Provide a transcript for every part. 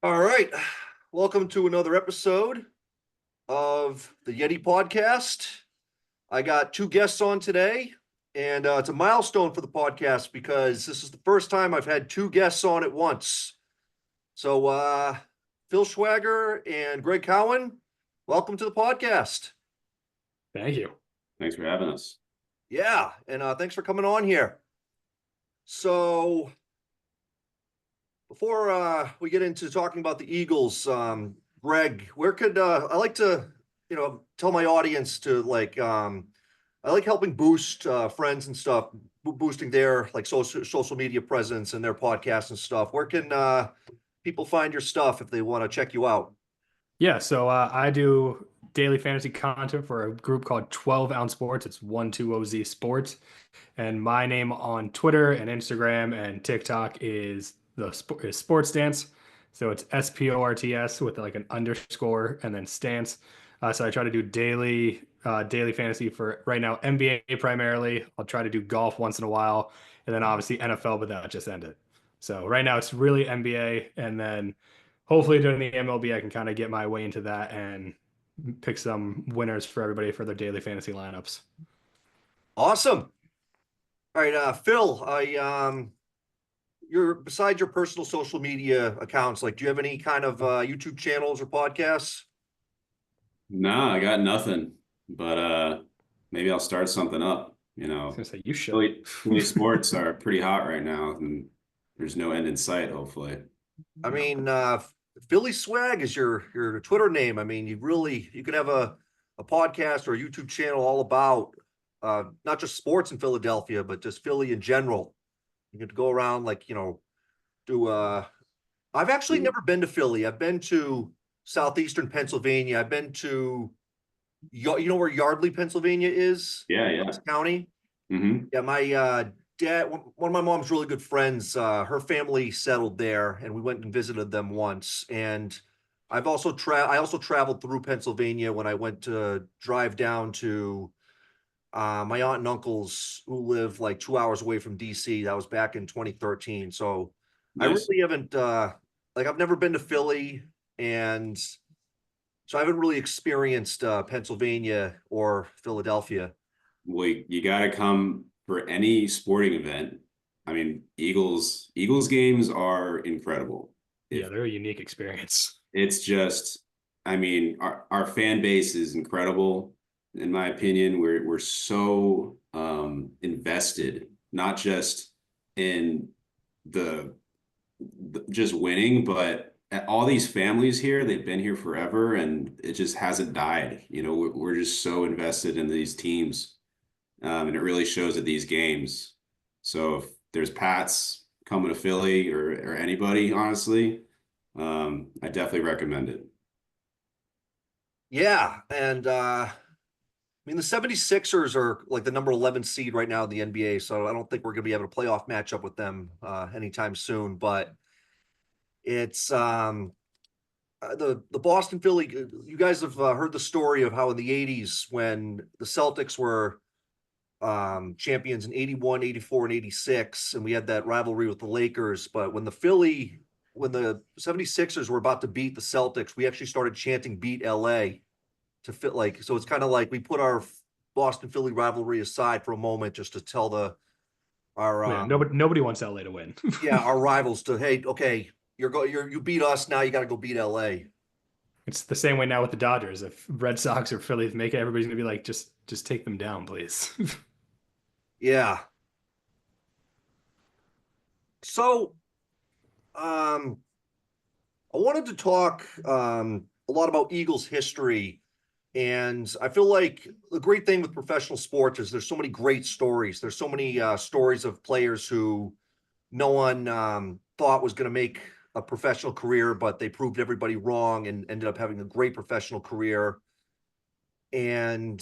All right. Welcome to another episode of the Yeti podcast. I got two guests on today, and it's a milestone for the podcast because this is the first time I've had two guests on at once. So, Phil Schweiger and Greg Cowan, welcome to the podcast. Thank you. Thanks for having us. Yeah, and thanks for coming on here. So, before we get into talking about the Eagles, Greg, where could I like to, tell my audience to I like helping boost friends and stuff, boosting their like social media presence and their podcasts and stuff. Where can people find your stuff if they want to check you out? Yeah, so I do daily fantasy content for a group called 12 Ounce Sports. It's 12OZ Sports. And my name on Twitter and Instagram and TikTok is Sports Stance. So it's SPORTS with like an underscore and then stance. So I try to do daily fantasy for right now NBA primarily. I'll try to do golf once in a while, and then obviously NFL, but that just ended. So right now it's really NBA, and then hopefully during the MLB I can kind of get my way into that and pick some winners for everybody for their daily fantasy lineups. Awesome. All right, Phil, you're besides your personal social media accounts, like, do you have any kind of YouTube channels or podcasts? No, I got nothing, but maybe I'll start something up. I was gonna say you should. Philly sports are pretty hot right now, and there's no end in sight, hopefully. I mean, Philly Swag is your Twitter name. I mean, you could have a podcast or a YouTube channel all about not just sports in Philadelphia, but just Philly in general. You could go around do I've actually never been to Philly. I've been to southeastern Pennsylvania. I've been to you know where Yardley, Pennsylvania is? Yeah, yeah. County. Mm-hmm. Yeah, my dad, one of my mom's really good friends, her family settled there, and we went and visited them once. And I also traveled through Pennsylvania when I went to drive down to my aunt and uncles who live like 2 hours away from DC. That was back in 2013. So I Nice. really haven't I've never been to Philly, and so I haven't really experienced Pennsylvania or Philadelphia. Well, you got to come for any sporting event. I mean, Eagles games are incredible. Yeah, If they're a unique experience. it's just, I mean, our fan base is incredible, in my opinion. We're so invested, not just in the just winning, but all these families here, they've been here forever, and it just hasn't died. We're just so invested in these teams, and it really shows at these games. So if there's Pats coming to Philly or anybody, honestly, I definitely recommend it. Yeah, and I mean the 76ers are like the number 11 seed right now in the NBA, so I don't think we're going to be having a playoff matchup with them anytime soon, but it's the Boston Philly, you guys have heard the story of how in the 80s when the Celtics were champions in 81, 84, and 86, and we had that rivalry with the Lakers, but when the 76ers were about to beat the Celtics, we actually started chanting beat LA to fit like, so it's kind of like we put our Boston Philly rivalry aside for a moment just to tell our Yeah, nobody wants LA to win. yeah, our rivals to, hey, okay, you beat us, now you got to go beat LA. It's the same way now with the Dodgers. If Red Sox or Phillies make it, everybody's gonna be like, just take them down, please. Yeah. So um I wanted to talk a lot about Eagles history. And I feel like the great thing with professional sports is there's so many great stories. There's so many stories of players who no one thought was going to make a professional career, but they proved everybody wrong and ended up having a great professional career. And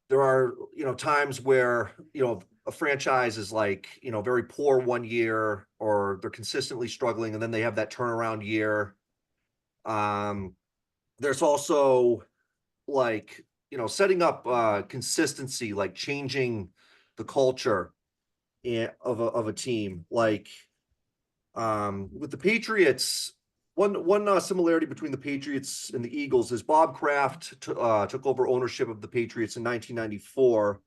there are, times where, a franchise is like, very poor one year or they're consistently struggling and then they have that turnaround year. Um, there's also like, setting up consistency, like changing the culture of a team. Like with the Patriots, One similarity between the Patriots and the Eagles is Bob Kraft took over ownership of the Patriots in 1994.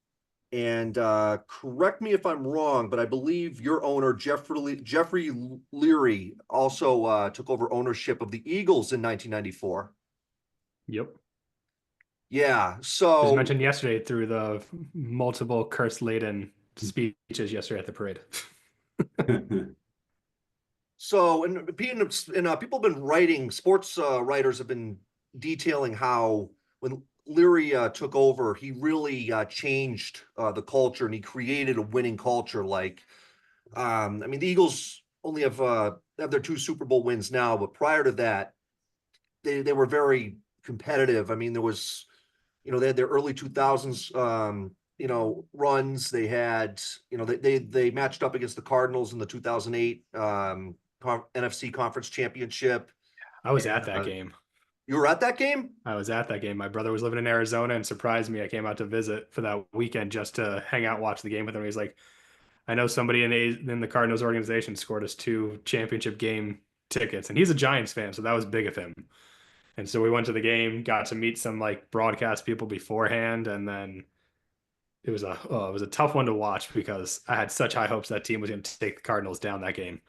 And correct me if I'm wrong, but I believe your owner, Jeffrey Leary, also took over ownership of the Eagles in 1994. Yep. Yeah. It was So, mentioned yesterday through the multiple curse-laden speeches yesterday at the parade. and people have been writing, sports writers have been detailing how when Leary took over, he really changed the culture and he created a winning culture. I mean, the Eagles only have their two Super Bowl wins now, but prior to that, they were very competitive. I mean, they had their early 2000s, runs. They had, they matched up against the Cardinals in the 2008 NFC Conference Championship. I was And at that game. you were at that game? I was at that game. My brother was living in Arizona and surprised me. I came out to visit for that weekend just to hang out, watch the game with him. He's like, I know somebody in the Cardinals organization scored us two championship game tickets, and he's a Giants fan, so that was big of him. And so we went to the game, got to meet some like broadcast people beforehand, and then it was a tough one to watch because I had such high hopes that team was going to take the Cardinals down that game.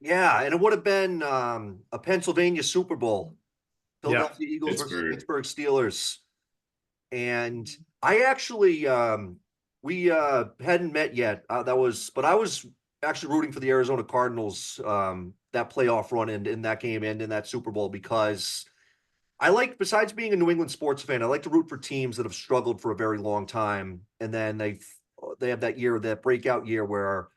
Yeah, and it would have been a Pennsylvania Super Bowl, Yeah, Philadelphia Eagles versus Pittsburgh. Pittsburgh Steelers. And I actually, we hadn't met yet. But I was actually rooting for the Arizona Cardinals that playoff run and in that game and in that Super Bowl because besides being a New England sports fan, I like to root for teams that have struggled for a very long time, and then they have that breakout year where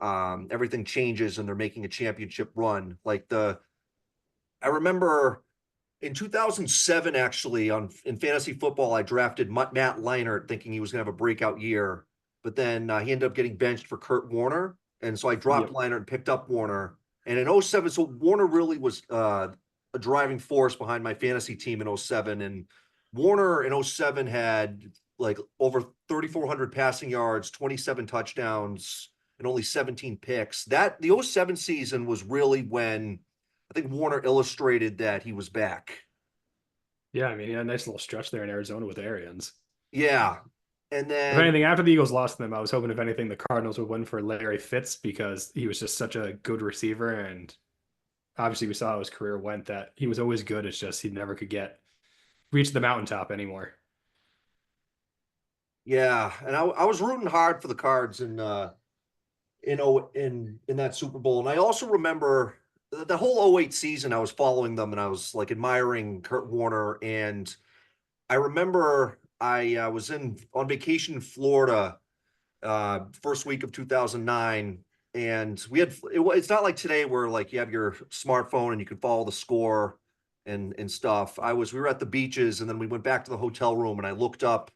everything changes and they're making a championship run. I remember in 2007, actually, in fantasy football, I drafted Matt Leinart thinking he was going to have a breakout year, but then he ended up getting benched for Kurt Warner. And so I dropped yep, Leinart and picked up Warner. And in '07, so Warner really was a driving force behind my fantasy team in '07. And Warner in '07 had like over 3,400 passing yards, 27 touchdowns, and only 17 picks. The '07 season was really when I think Warner illustrated that he was back. yeah. I mean, he had a nice little stretch there in Arizona with Arians. Yeah. And If then, anything, after the Eagles lost them, I was hoping, if anything, the Cardinals would win for Larry Fitz because he was just such a good receiver. And obviously, we saw how his career went that he was always good. It's just he never could reach the mountaintop anymore. yeah. And I was rooting hard for the Cards in that Super Bowl. And I also remember the whole '08 season, I was following them and I was like admiring Kurt Warner. And I remember I was on vacation in Florida first week of 2009, and it's not like today where like you have your smartphone and you can follow the score and stuff. We were at the beaches, and then we went back to the hotel room and I looked up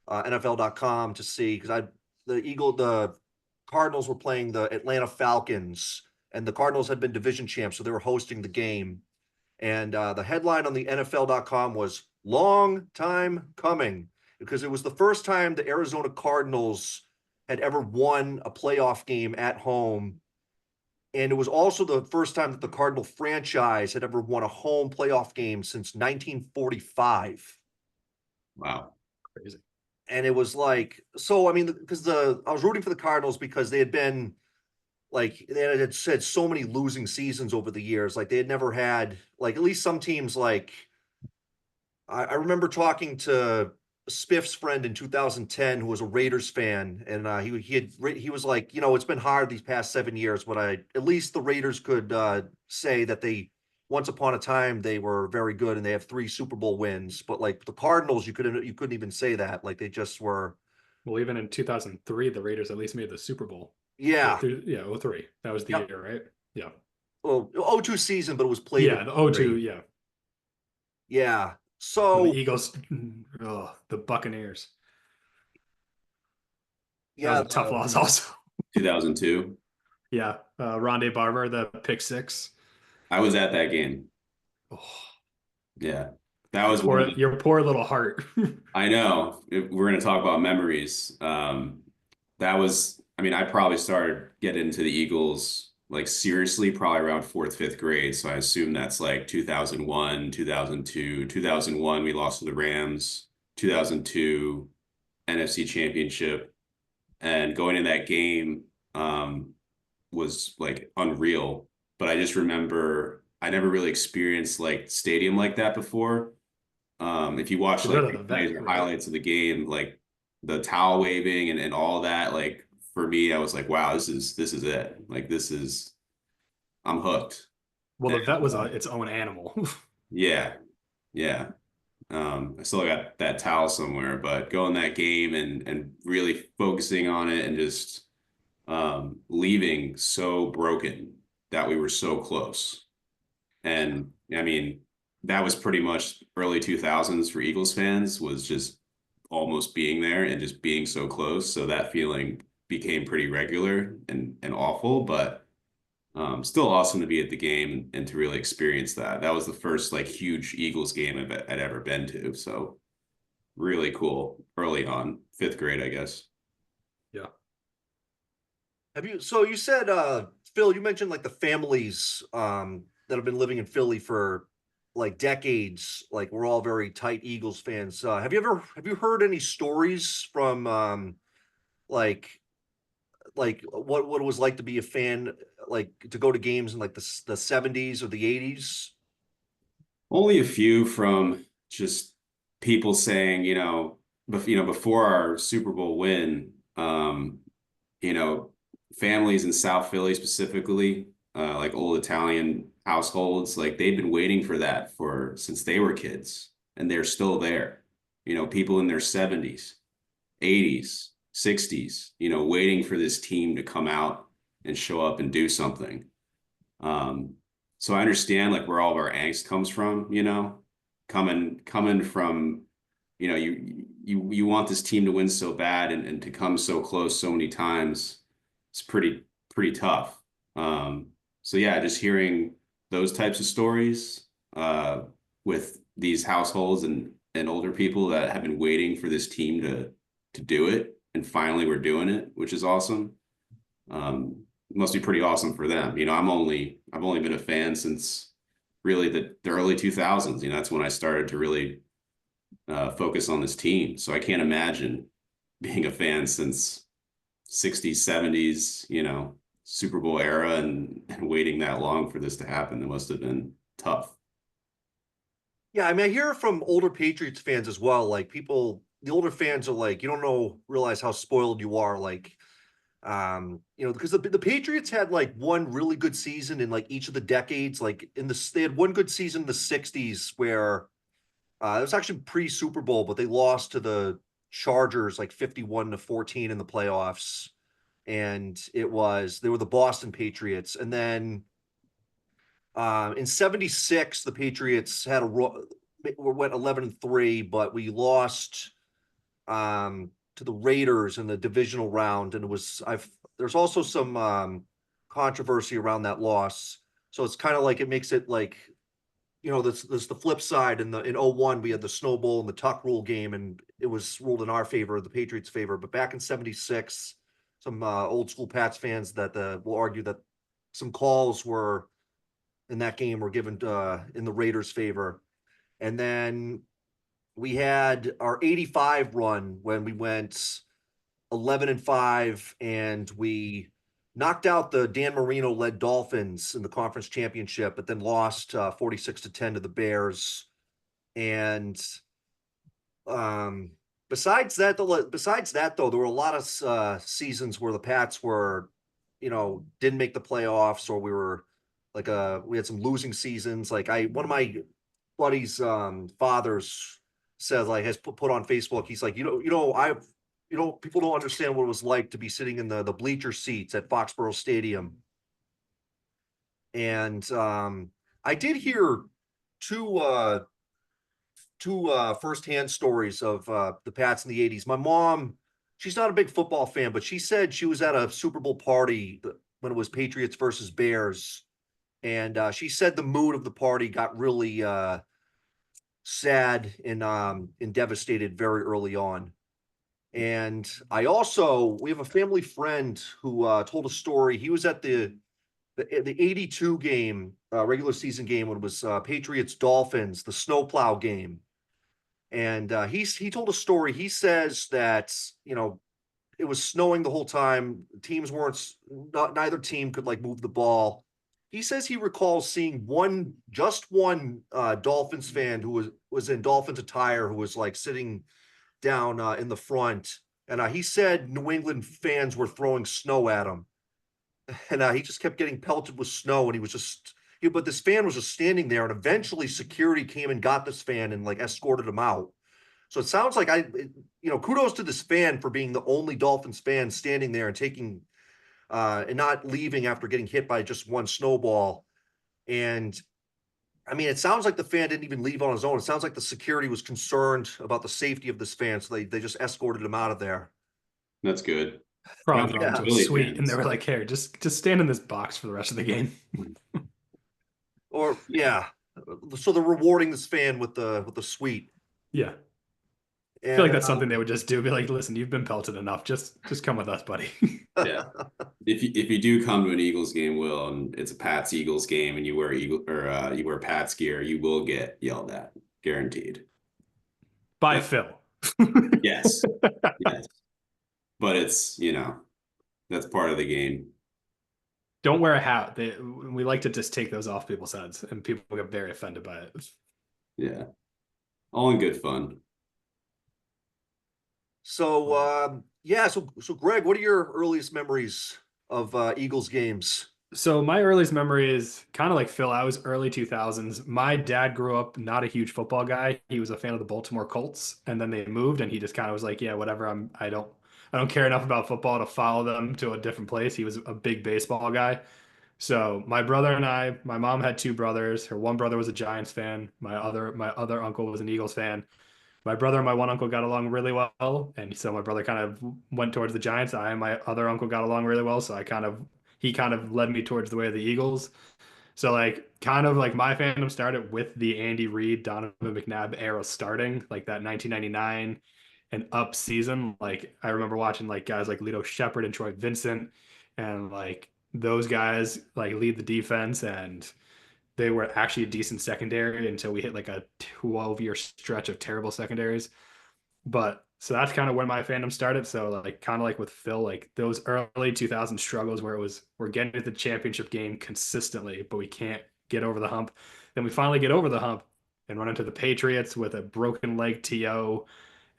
NFL.com to see because the Cardinals were playing the Atlanta Falcons, and the Cardinals had been division champs, so they were hosting the game. And the headline on the NFL.com was "Long Time Coming," because it was the first time the Arizona Cardinals had ever won a playoff game at home. And it was also the first time that the Cardinal franchise had ever won a home playoff game since 1945. Wow. Crazy. And it was like, so, I mean, because I was rooting for the Cardinals because they had said so many losing seasons over the years. Like they had never had, like, at least some teams, like, I remember talking to Spiff's friend in 2010 who was a Raiders fan, and he was like, it's been hard these past 7 years, but at least the Raiders could say that they once upon a time they were very good and they have 3 Super Bowl wins. But like the Cardinals, you couldn't even say that. Like they just were. Well, even in 2003, the Raiders at least made the Super Bowl. Or Yeah. yeah, '03. That was the Yep. year, right? Yeah. Well, '02 season, but it was played in Yeah, the '02. '03. Yeah. Yeah. When the So Eagles, oh, the Buccaneers. That was yeah, a tough loss also. 2002. Yeah. Rondé Barber, the pick six. I was at that game. Oh, Yeah. That was one of the, your poor little heart. I know we're going to talk about memories. That was, I mean, I probably started getting into the Eagles like seriously probably around fourth, fifth grade. So I assume that's like 2001, 2002, 2001, we lost to the Rams, 2002 NFC Championship. And going in that game was like unreal. But I just remember I never really experienced like stadium like that before. If you watch You go like to the replays vet, or right? highlights of the game, like the towel waving and all that, like for me, I was like, wow, this is it. Like this is I'm hooked. Well, the vet And was its own animal. yeah, yeah. I still got that towel somewhere, but going that game and really focusing on it and just leaving so broken that we were so close. And I mean, that was pretty much early 2000s for Eagles fans, was just almost being there and just being so close. So that feeling became pretty regular and awful, but still awesome to be at the game and to really experience that. That was the first like huge Eagles game I'd ever been to. So really cool early on, fifth grade, I guess. Yeah. So you said, Phil, you mentioned like the families that have been living in Philly for like decades, like we're all very tight Eagles fans. Have you heard any stories from like what it was like to be a fan, like to go to games in like the 70s or the 80s? Only a few from just people saying, before our Super Bowl win, you know, families in South Philly specifically, like old Italian households, like they've been waiting for that for since they were kids, and they're still there. People in their 70s, 80s, 60s, waiting for this team to come out and show up and do something. Um, so I understand like where all of our angst comes from, coming from, you want this team to win so bad and to come so close so many times. It's pretty tough. So yeah, just hearing those types of stories with these households and older people that have been waiting for this team to do it, and finally we're doing it, which is awesome. It must be pretty awesome for them. I've only been a fan since really the early 2000s. That's when I started to really focus on this team. So I can't imagine being a fan since 60s, 70s, Super Bowl era and waiting that long for this to happen. That must have been tough. Yeah, I mean, I hear from older Patriots fans as well. Like the older fans are like, you don't realize how spoiled you are. Like, because the Patriots had like one really good season in like each of the decades. Like they had one good season in the 60s where it was actually pre-Super Bowl, but they lost to the Chargers like 51-14 in the playoffs. And they were the Boston Patriots. And then in 76, the Patriots went 11-3, but we lost to the Raiders in the divisional round, and there's also some controversy around that loss. So it's kind of like it makes it like this the flip side. In 01 we had the Snow Bowl and the Tuck Rule game, and it was ruled in our favor, the Patriots' favor. But back in 76, some old school Pats fans that will argue that some calls were in that game were given in the Raiders' favor. And then we had our 85 run when we went 11-5, and we knocked out the Dan Marino led Dolphins in the conference championship, but then lost 46-10 to the Bears. And um, besides that though, there were a lot of seasons where the Pats were, didn't make the playoffs, or we had some losing seasons. Like one of my buddy's fathers says, like, has put on Facebook, he's like, people don't understand what it was like to be sitting in the bleacher seats at Foxborough Stadium. And I did hear two firsthand stories of the Pats in the 80s. My mom, she's not a big football fan, but she said she was at a Super Bowl party when it was Patriots versus Bears. And she said the mood of the party got really sad and devastated very early on. And we have a family friend who told a story. He was at the the 82 game, regular season game when it was Patriots Dolphins, the snowplow game. And he told a story. He says that, it was snowing the whole time. Teams weren't, neither team could like move the ball. He says he recalls seeing just one Dolphins fan who was in Dolphins attire, who was like sitting down in the front. And he said New England fans were throwing snow at him. And he just kept getting pelted with snow. And he was just, but this fan was just standing there. And eventually security came and got this fan and like escorted him out. So it sounds like kudos to this fan for being the only Dolphins fan standing there and taking and not leaving after getting hit by just one snowball. And I mean, it sounds like the fan didn't even leave on his own. It sounds like the security was concerned about the safety of this fan, so they just escorted him out of there. That's good. Probably Yeah, thrown into a suite, and they were like, "Here, just stand in this box for the rest of the game." Or yeah, so they're rewarding this fan with the suite. Yeah. And, I feel like that's something they would just do. Be like, listen, you've been pelted enough. Just come with us, buddy. Yeah. If you do come to an Eagles game, Will, and it's a Pats Eagles game, and you wear you wear Pats gear, you will get yelled at, guaranteed. By Phil. Yes. Yes. But it's, that's part of the game. Don't wear a hat. We like to just take those off people's heads, and people get very offended by it. Yeah. All in good fun. So so Greg, what are your earliest memories of Eagles games? So my earliest memory is kind of like Phil. I was early 2000s. My dad grew up not a huge football guy. He was a fan of the Baltimore Colts, and then they moved, and he just kind of was like, "Yeah, whatever. I don't care enough about football to follow them to a different place." He was a big baseball guy. So my brother and my mom had two brothers. Her one brother was a Giants fan. My other uncle was an Eagles fan. My brother and my one uncle got along really well, and so my brother kind of went towards the Giants. I and my other uncle got along really well, so he kind of led me towards the way of the Eagles. So like kind of like my fandom started with the Andy Reid, Donovan McNabb era starting, like that 1999 and up season. Like I remember watching like guys like Lito Shepherd and Troy Vincent, and like those guys like lead the defense, and they were actually a decent secondary until we hit like a 12-year stretch of terrible secondaries. But so that's kind of when my fandom started. So like kind of like with Phil, like those early 2000 struggles where it was we're getting to the championship game consistently, but we can't get over the hump. Then we finally get over the hump and run into the Patriots with a broken leg TO,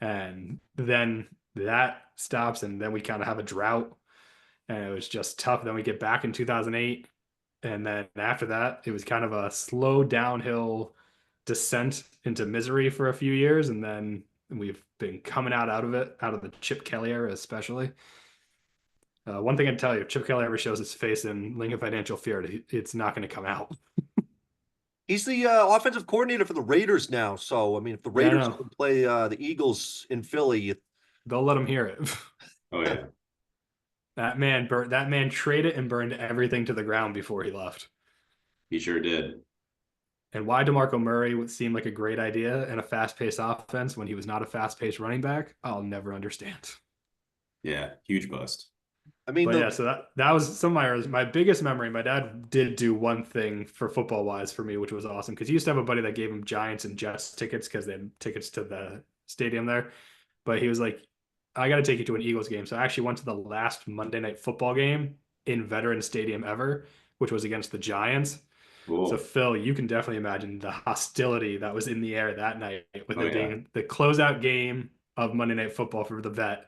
and then that stops, and then we kind of have a drought, and it was just tough. Then we get back in 2008, and then after that, it was kind of a slow downhill descent into misery for a few years, and then we've been coming out of it, out of the Chip Kelly era, especially. One thing I can tell you, if Chip Kelly ever shows his face in Lincoln Financial Field, it's not going to come out. He's the offensive coordinator for the Raiders now. So I mean, if the Raiders can play the Eagles in Philly, they'll let him hear it. Oh yeah. That man traded and burned everything to the ground before he left. He sure did. And why DeMarco Murray would seem like a great idea in a fast-paced offense when he was not a fast-paced running back, I'll never understand. Yeah, huge bust. I mean, so that was some of my biggest memory. My dad did do one thing for football wise for me, which was awesome, because he used to have a buddy that gave him Giants and Jets tickets because they had tickets to the stadium there. But he was like, I got to take you to an Eagles game. So I actually went to the last Monday Night Football game in Veterans Stadium ever, which was against the Giants. Cool. So Phil, you can definitely imagine the hostility that was in the air that night with it being the closeout game of Monday Night Football for the Vet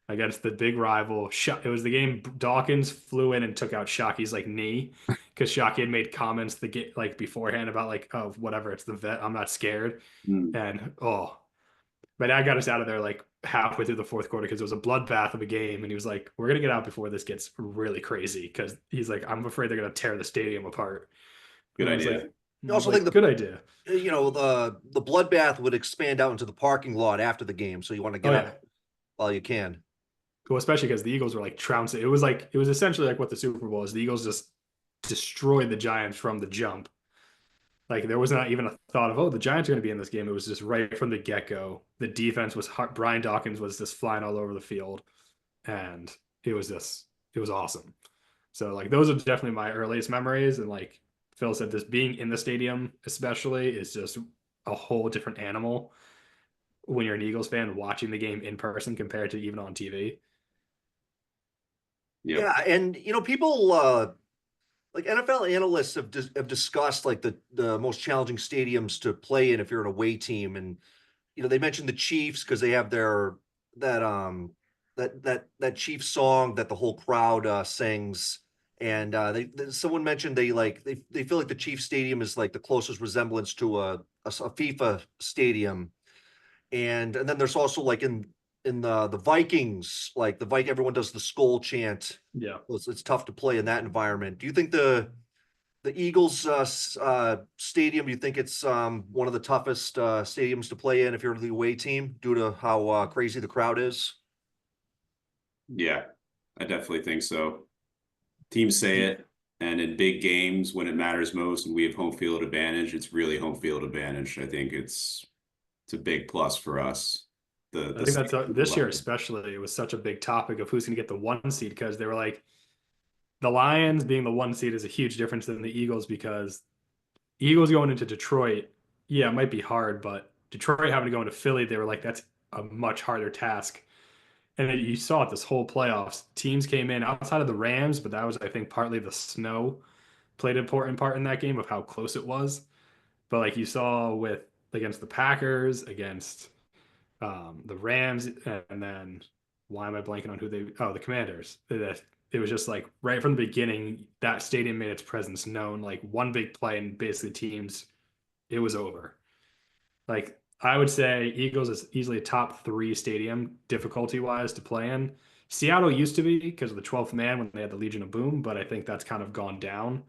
against the big rival. It was the game Dawkins flew in and took out Shockey's like knee because Shockey had made comments like beforehand about like, oh, whatever, it's the Vet, I'm not scared. And my dad got us out of there like halfway through the fourth quarter because it was a bloodbath of a game, and he was like, we're gonna get out before this gets really crazy, because he's like, I'm afraid they're gonna tear the stadium apart. Good idea. Like, you also think good idea. The bloodbath would expand out into the parking lot after the game, so you want to get out while you can. Well, especially because the Eagles were like trouncing. It was essentially like what the Super Bowl is. The Eagles just destroyed the Giants from the jump. Like there was not even a thought of, oh, the Giants are going to be in this game. It was just right from the get-go. The defense was Brian Dawkins was just flying all over the field, and it was awesome. So like those are definitely my earliest memories. And like Phil said, this being in the stadium especially is just a whole different animal when you're an Eagles fan watching the game in person compared to even on TV. Yep. Yeah, and people like NFL analysts have discussed like the most challenging stadiums to play in if you're an away team, and they mentioned the Chiefs because they have their that that Chiefs song that the whole crowd sings, and someone mentioned they feel like the Chiefs stadium is like the closest resemblance to a FIFA stadium, and then there's also like in the Vikings, like everyone does the skull chant. Yeah. So it's tough to play in that environment. Do you think the Eagles stadium? Do you think it's one of the toughest stadiums to play in if you're the away team due to how crazy the crowd is? Yeah, I definitely think so. Teams say it, and in big games when it matters most and we have home field advantage, it's really home field advantage. I think it's a big plus for us. I The think that's this year level. especially. It was such a big topic of who's going to get the one seed because they were like the Lions being the one seed is a huge difference than the Eagles because Eagles going into Detroit, yeah, it might be hard, but Detroit having to go into Philly, they were like that's a much harder task. And then you saw it this whole playoffs. Teams came in outside of the Rams, but that was I think partly the snow played an important part in that game of how close it was. But like you saw with against the Packers, against the Rams, and then why am I blanking on who they? Oh, the Commanders. It was just like right from the beginning that stadium made its presence known. Like one big play and basically teams, it was over. Like I would say Eagles is easily a top three stadium difficulty wise to play in. Seattle used to be because of the 12th man when they had the Legion of Boom, but I think that's kind of gone down.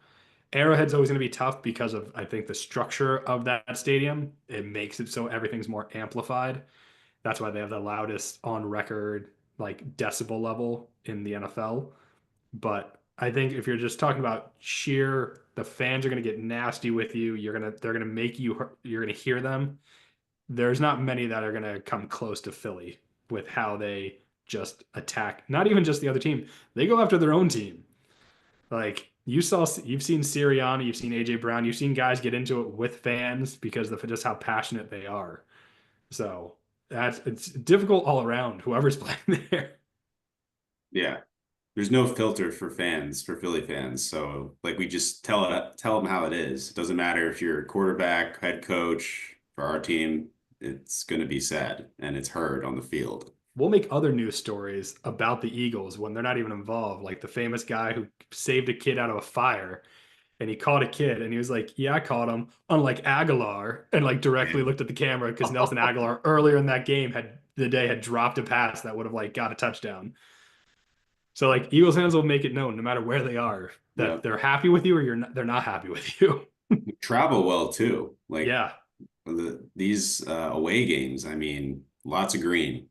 Arrowhead's always going to be tough because of I think the structure of that stadium. It makes it so everything's more amplified. That's why they have the loudest on record like decibel level in the NFL. But I think if you're just talking about sheer, the fans are going to get nasty with you. They're gonna make you, you're going to hear them. There's not many that are going to come close to Philly with how they just attack, not even just the other team. They go after their own team. Like you've seen Sirianni, you've seen AJ Brown, you've seen guys get into it with fans because of just how passionate they are. So it's difficult all around. Whoever's playing there. Yeah, there's no filter for fans, for Philly fans. So like we just tell them how it is. It doesn't matter if you're a quarterback, head coach for our team. It's going to be said and it's heard on the field. We'll make other news stories about the Eagles when they're not even involved, like the famous guy who saved a kid out of a fire and he caught a kid and he was like, "Yeah, I caught him." Unlike Aguilar, and like directly looked at the camera because Nelson Aguilar earlier in that game had dropped a pass that would have like got a touchdown. So like Eagles fans will make it known no matter where they are Yeah, that they're happy with you or they're not happy with you. travel well too. Like Yeah. these away games. I mean, lots of green.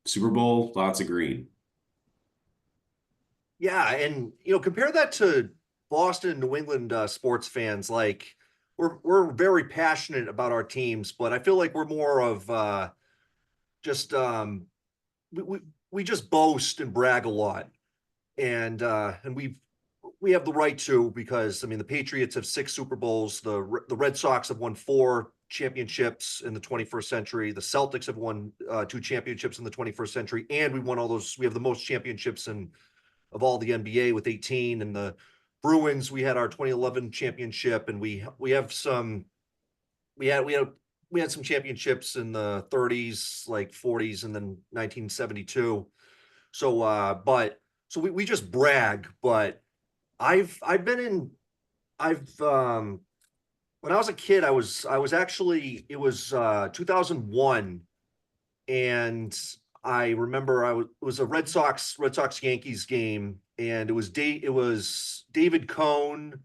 Super Bowl, lots of green. Yeah, and compare that to Boston and New England sports fans. Like we're very passionate about our teams, but I feel like we're more of just we, we we just boast and brag a lot, and we have the right to because I mean the Patriots have 6 Super Bowls, the Red Sox have won 4 championships in the 21st century, the Celtics have won 2 championships in the 21st century, and we won all those. We have the most championships in of all the NBA with 18, and the Bruins, we had our 2011 championship, and we have some we had we had we had some championships in the 30s, like 40s, and then 1972. So but so we just brag, but I've been in I've when I was a kid, I was actually it was 2001, and I remember it was a Red Sox Yankees game, and it was David Cohn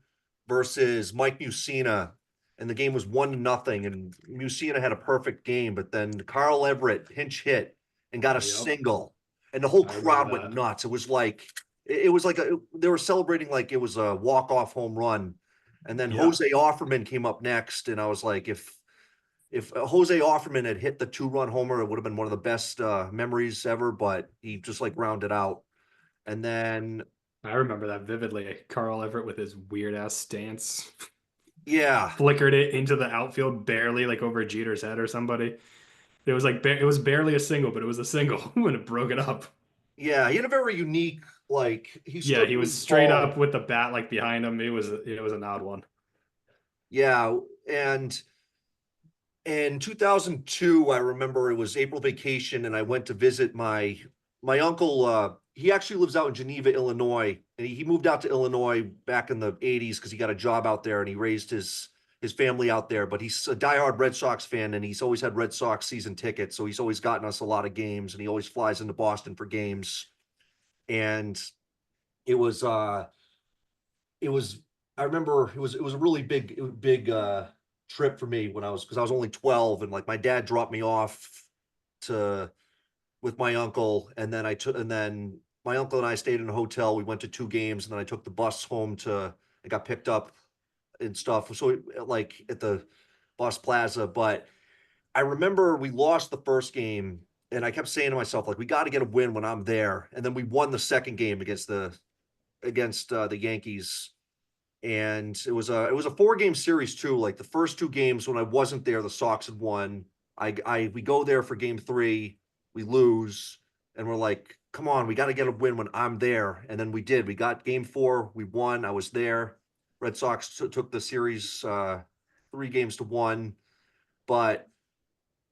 versus Mike Mussina, and the game was 1-0, and Mussina had a perfect game, but then Carl Everett pinch hit and got a Yep. single, and the whole I remember crowd went that. nuts. It was like they were celebrating like it was a walk-off home run, and then Yeah. Jose Offerman came up next, and I was like, if Jose Offerman had hit the 2-run homer, it would have been one of the best memories ever. But he just like rounded out, and then I remember that vividly. Carl Everett with his weird ass stance Yeah, flickered it into the outfield barely, like over Jeter's head or somebody. It was like it was barely a single, but it was a single when it broke it up. yeah. He had a very unique, like he Yeah, stood he was really straight tall. up with the bat like behind him. It was an odd one. Yeah, and in 2002, I remember it was April vacation, and I went to visit my uncle. He actually lives out in Geneva, Illinois, and he moved out to Illinois back in the 80s because he got a job out there and he raised his family out there. But he's a diehard Red Sox fan, and he's always had Red Sox season tickets, so he's always gotten us a lot of games, and he always flies into Boston for games. And it was it was I remember it was a really big trip for me when I was because I was only 12, and like my dad dropped me off to with my uncle, and then my uncle and I stayed in a hotel. We went to two games, and then I took the bus home to I got picked up and stuff. So like at the bus plaza, but I remember we lost the first game, and I kept saying to myself like we got to get a win when I'm there, and then we won the second game against the Yankees, and it was a 4 game series too. Like the first two games when I wasn't there, the Sox had won. We go there for game three, we lose, and we're like, come on, we got to get a win when I'm there. And then we did. We got game four, we won. I was there. Red Sox took the series 3 games to 1. But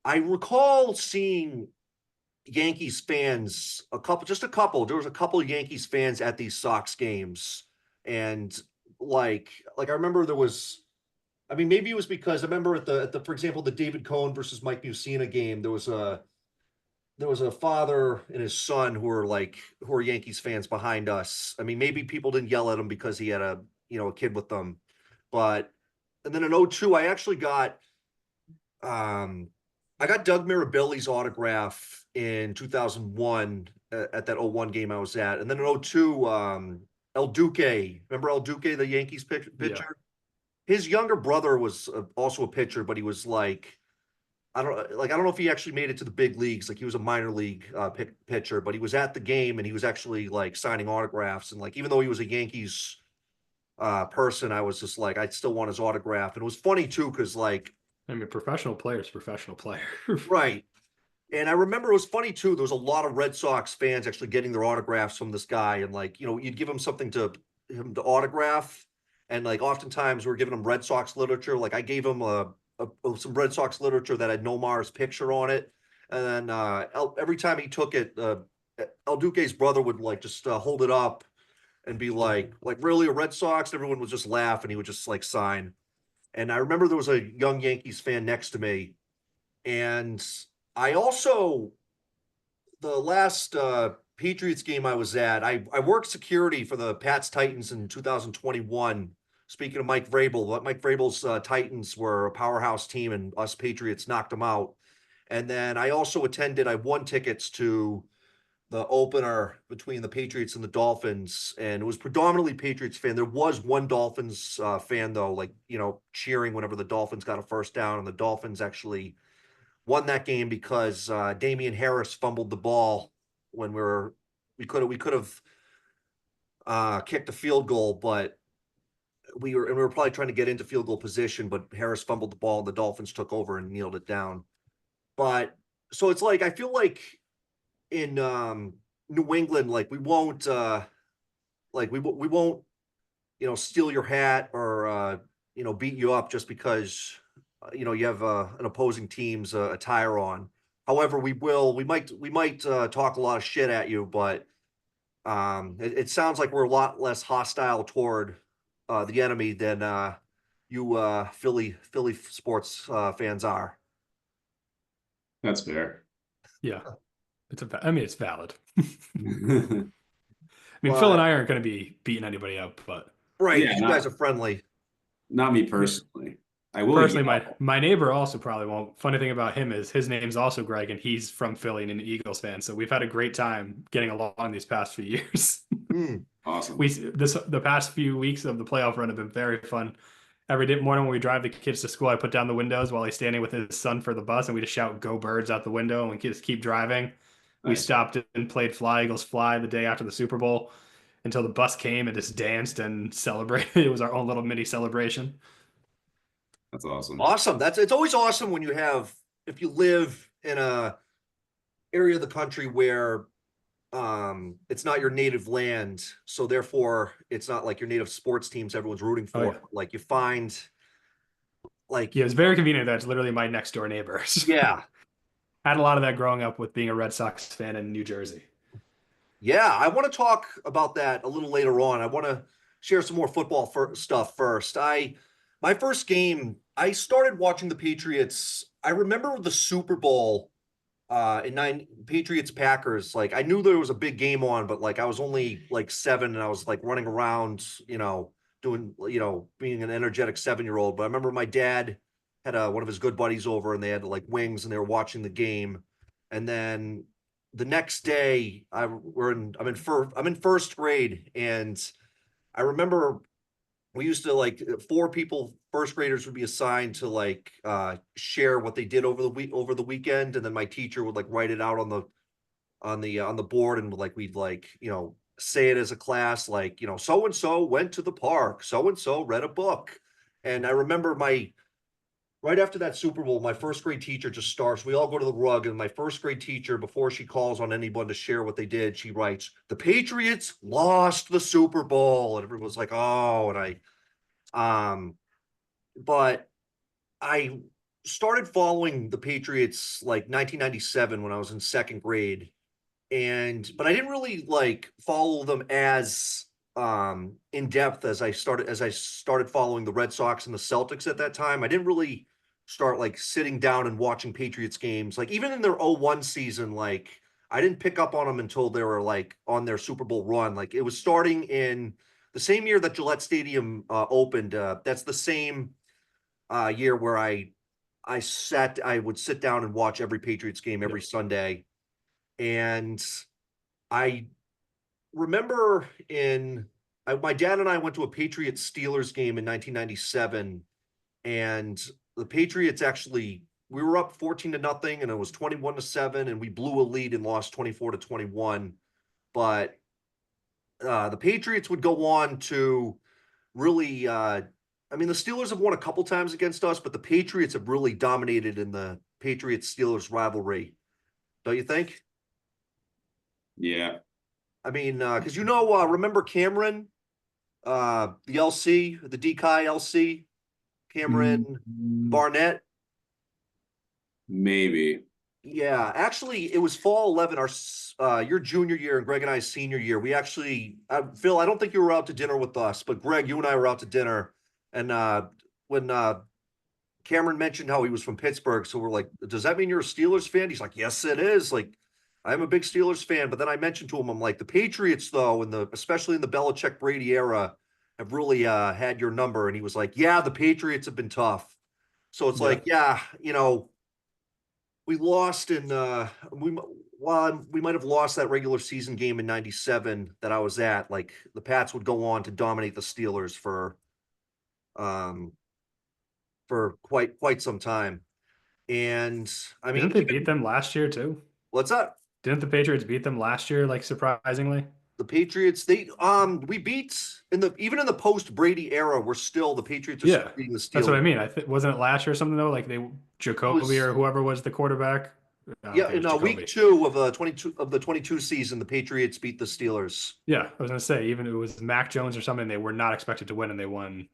I recall seeing Yankees fans, just a couple. There was a couple of Yankees fans at these Sox games, and like I remember there was. I mean, maybe it was because I remember at the for example the David Cohen versus Mike Mussina game. There was a father and his son who were Yankees fans behind us. I mean, maybe people didn't yell at him because he had a kid with them, but and then in '02 um I got Doug Mirabelli's autograph in 2001 at that '01 game I was at. And then in '02, El Duque, remember El Duque, the Yankees Yeah. pitcher? His younger brother was also a pitcher, but he was like, I don't know if he actually made it to the big leagues. Like he was a minor league pitcher, but he was at the game and he was actually like signing autographs. And like, even though he was a Yankees person, I was just like, I still want his autograph. And it was funny too, because like, I mean, professional player is professional player. right. And I remember it was funny too. There was a lot of Red Sox fans actually getting their autographs from this guy, and like you'd give him something to him to autograph, and like oftentimes we are giving him Red Sox literature. Like I gave him some Red Sox literature that had Nomar's picture on it, and then every time he took it, El Duque's brother would like just hold it up and be like really a Red Sox. Everyone would just laugh, and he would just like sign. And I remember there was a young Yankees fan next to me, and I also the last Patriots game I was at, I worked security for the Pats Titans in 2021. Speaking of Mike Vrabel, Mike Vrabel's Titans were a powerhouse team, and us Patriots knocked them out. And then I won tickets to the opener between the Patriots and the Dolphins, and it was predominantly Patriots fan. There was one Dolphins fan though, like cheering whenever the Dolphins got a first down, and the Dolphins actually won that game because Damian Harris fumbled the ball when we could have kicked a field goal, but we were probably trying to get into field goal position, but Harris fumbled the ball and the Dolphins took over and kneeled it down. But so it's like I feel like in New England, like we won't steal your hat or beat you up just because you have an opposing team's attire on. However, we might talk a lot of shit at you, but it sounds like we're a lot less hostile toward the enemy than you Philly sports fans are. That's fair. Yeah, I mean, it's valid. I mean, Phil and But I aren't going to be beating anybody up, but right, Yeah, because you guys are friendly. not me I mean, personally. I will personally, my yell. my neighbor also probably won't. Funny thing about him is his name's also Greg, and he's from Philly and an Eagles fan. So we've had a great time getting along these past few years. Hmm. Awesome. The past few weeks of the playoff run have been very fun. Every day morning when we drive the kids to school, I put down the windows while he's standing with his son for the bus, and we just shout "Go Birds" out the window, and we just keep driving. We Nice. stopped and played Fly Eagles Fly the day after the Super Bowl. until the bus came and just danced and celebrated. It was our own little mini celebration. That's awesome. Awesome. It's always awesome when you have, if you live in a area of the country where it's not your native land, so therefore it's not like your native sports teams everyone's rooting Oh for. yeah. Like you find like Yeah, it's very convenient that it's literally my next door neighbors. yeah. Had a lot of that growing up with being a Red Sox fan in New Jersey. Yeah, I want to talk about that a little later on. I want to share some more football stuff first. My first game, I started watching the Patriots. I remember the Super Bowl in nine Patriots Packers. Like I knew there was a big game on, but like I was only like 7 and I was like running around, doing, being an energetic 7-year-old. But I remember my dad had one of his good buddies over and they had like wings and they were watching the game. And then the next day I'm in first grade and I remember we used to like 4 people, first graders would be assigned to like share what they did over the weekend, and then my teacher would like write it out on the board, and like we'd like say it as a class, like so and so went to the park, so and so read a book. And I remember my right after that Super Bowl, my first grade teacher just starts. We all go to the rug, and my first grade teacher, before she calls on anyone to share what they did, she writes, "The Patriots lost the Super Bowl," and everyone's like, "Oh," and but I started following the Patriots like 1997 when I was in second grade, but I didn't really like follow them as in depth as I started following the Red Sox and the Celtics at that time. I didn't really start like sitting down and watching Patriots games. Like even in their 01 season, like I didn't pick up on them until they were like on their Super Bowl run. Like it was starting in the same year that Gillette Stadium opened. That's the same year where I would sit down and watch every Patriots game every Sunday. And I remember my dad and I went to a Patriots Steelers game in 1997, and the Patriots actually, we were up 14-0 and it was 21-7, and we blew a lead and lost 24-21. But the Patriots would go on to really, I mean, the Steelers have won a couple times against us, but the Patriots have really dominated in the Patriots Steelers rivalry. Don't you think? Yeah. I mean, because remember Cameron, the LC, the DKI LC, Cameron Barnett. Maybe. Yeah, actually, it was fall 11, your junior year and Greg and I's senior year. We actually, Phil, I don't think you were out to dinner with us, but Greg, you and I were out to dinner, and when Cameron mentioned how he was from Pittsburgh, so we're like, "Does that mean you're a Steelers fan?" He's like, "Yes, it is." Like, I'm a big Steelers fan, but then I mentioned to him, I'm like, the Patriots, though, especially in the Belichick Brady era, have really had your number, and he was like, "Yeah, the Patriots have been tough." So it's Yeah. like, yeah, we lost we might have lost that regular season game in 97 that I was at. Like the Pats would go on to dominate the Steelers um for quite some time. And I mean, Didn't they beat even them last year too? what's that? Didn't the Patriots beat them last year, like surprisingly? The Patriots, we beat even in the post Brady era, the Patriots are still Yeah, beating the that's what I Steelers. mean. Wasn't it last year or something though? Like It Jacoby was or whoever was the quarterback. I don't Yeah, think it was in week Jacoby. 2 of the 22 season, the Patriots beat the Steelers. Yeah, I was gonna say even it was Mac Jones or something. They were not expected to win and they won, and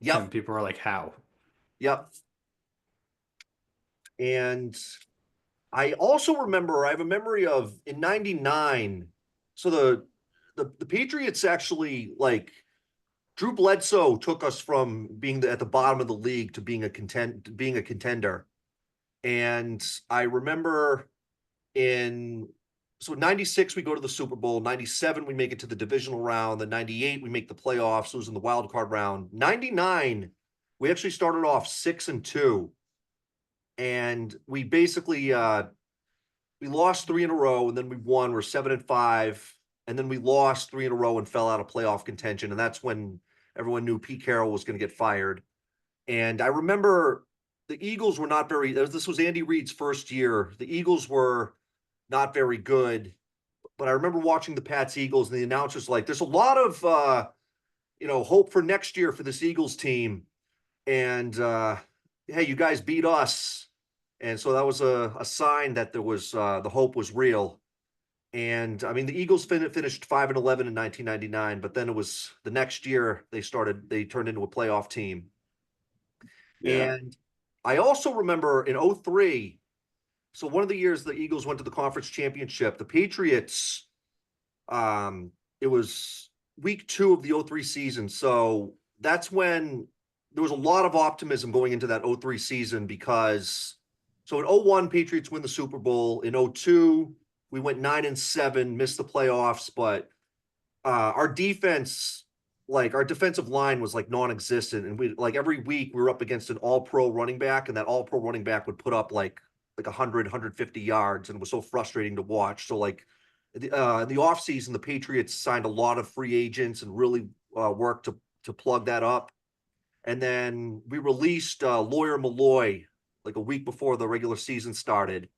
Yep, people were like, "How?" yep. And I also remember, I have a memory of in 99. So the Patriots actually, like, Drew Bledsoe took us from being at the bottom of the league to being a contender. And I remember in so in 96 we go to the Super Bowl, 97 we make it to the divisional round, then 98 we make the playoffs, losing the wild card round. 99 we actually started off 6-2, and we basically we lost 3 in a row, and then we won. We're 7-5, and then we lost 3 in a row and fell out of playoff contention. And that's when everyone knew Pete Carroll was going to get fired. And I remember the Eagles were not very. This was Andy Reid's first year. The Eagles were not very good. but I remember watching the Pats Eagles, and the announcers like, "There's a lot of hope for next year for this Eagles team." And hey, you guys beat us, and so that was a sign that there was the hope was real. And I mean, the Eagles finished 5-11 in 1999, but then it was the next year they turned into a playoff team. Yeah. And I also remember in '03, so one of the years the Eagles went to the conference championship, the Patriots, it was week 2 of the '03 season. So that's when there was a lot of optimism going into that '03 season because so in '01, Patriots win the Super Bowl. In '02, we went 9-7, missed the playoffs, but our defense, like our defensive line was like non-existent. And we like every week we were up against an all-pro running back, and that all-pro running back would put up like 100, 150 yards, and it was so frustrating to watch. So like in the offseason, the Patriots signed a lot of free agents and really worked to plug that up. And then we released Lawyer Malloy like a week before the regular season started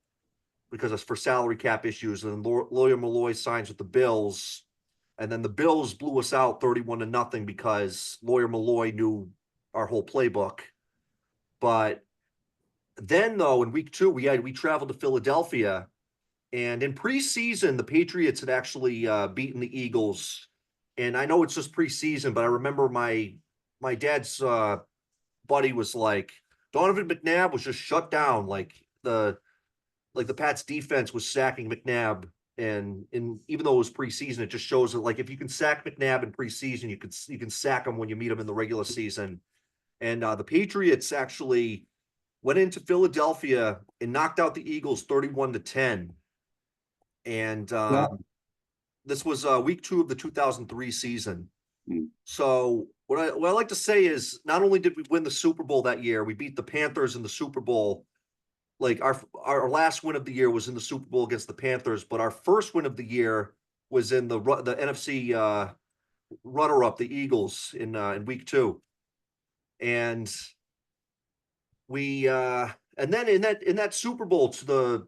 because it's for salary cap issues. And then Lawyer Malloy signs with the Bills. And then the Bills blew us out 31-0 because Lawyer Malloy knew our whole playbook. But then though, in week 2, we traveled to Philadelphia, and in preseason, the Patriots had actually beaten the Eagles. And I know it's just preseason, but I remember my dad's buddy was like, Donovan McNabb was just shut down. Like the Pats defense was sacking McNabb. And even though it was preseason, it just shows that like if you can sack McNabb in preseason, you can sack him when you meet him in the regular season. And the Patriots actually went into Philadelphia and knocked out the Eagles 31-10. And Yeah. this was week 2 of the 2003 season. Mm. So what I like to say is not only did we win the Super Bowl that year, we beat the Panthers in the Super Bowl. Like our last win of the year was in the Super Bowl against the Panthers, but our first win of the year was in the NFC runner-up, the Eagles, in week 2. And we and then in that Super Bowl, to the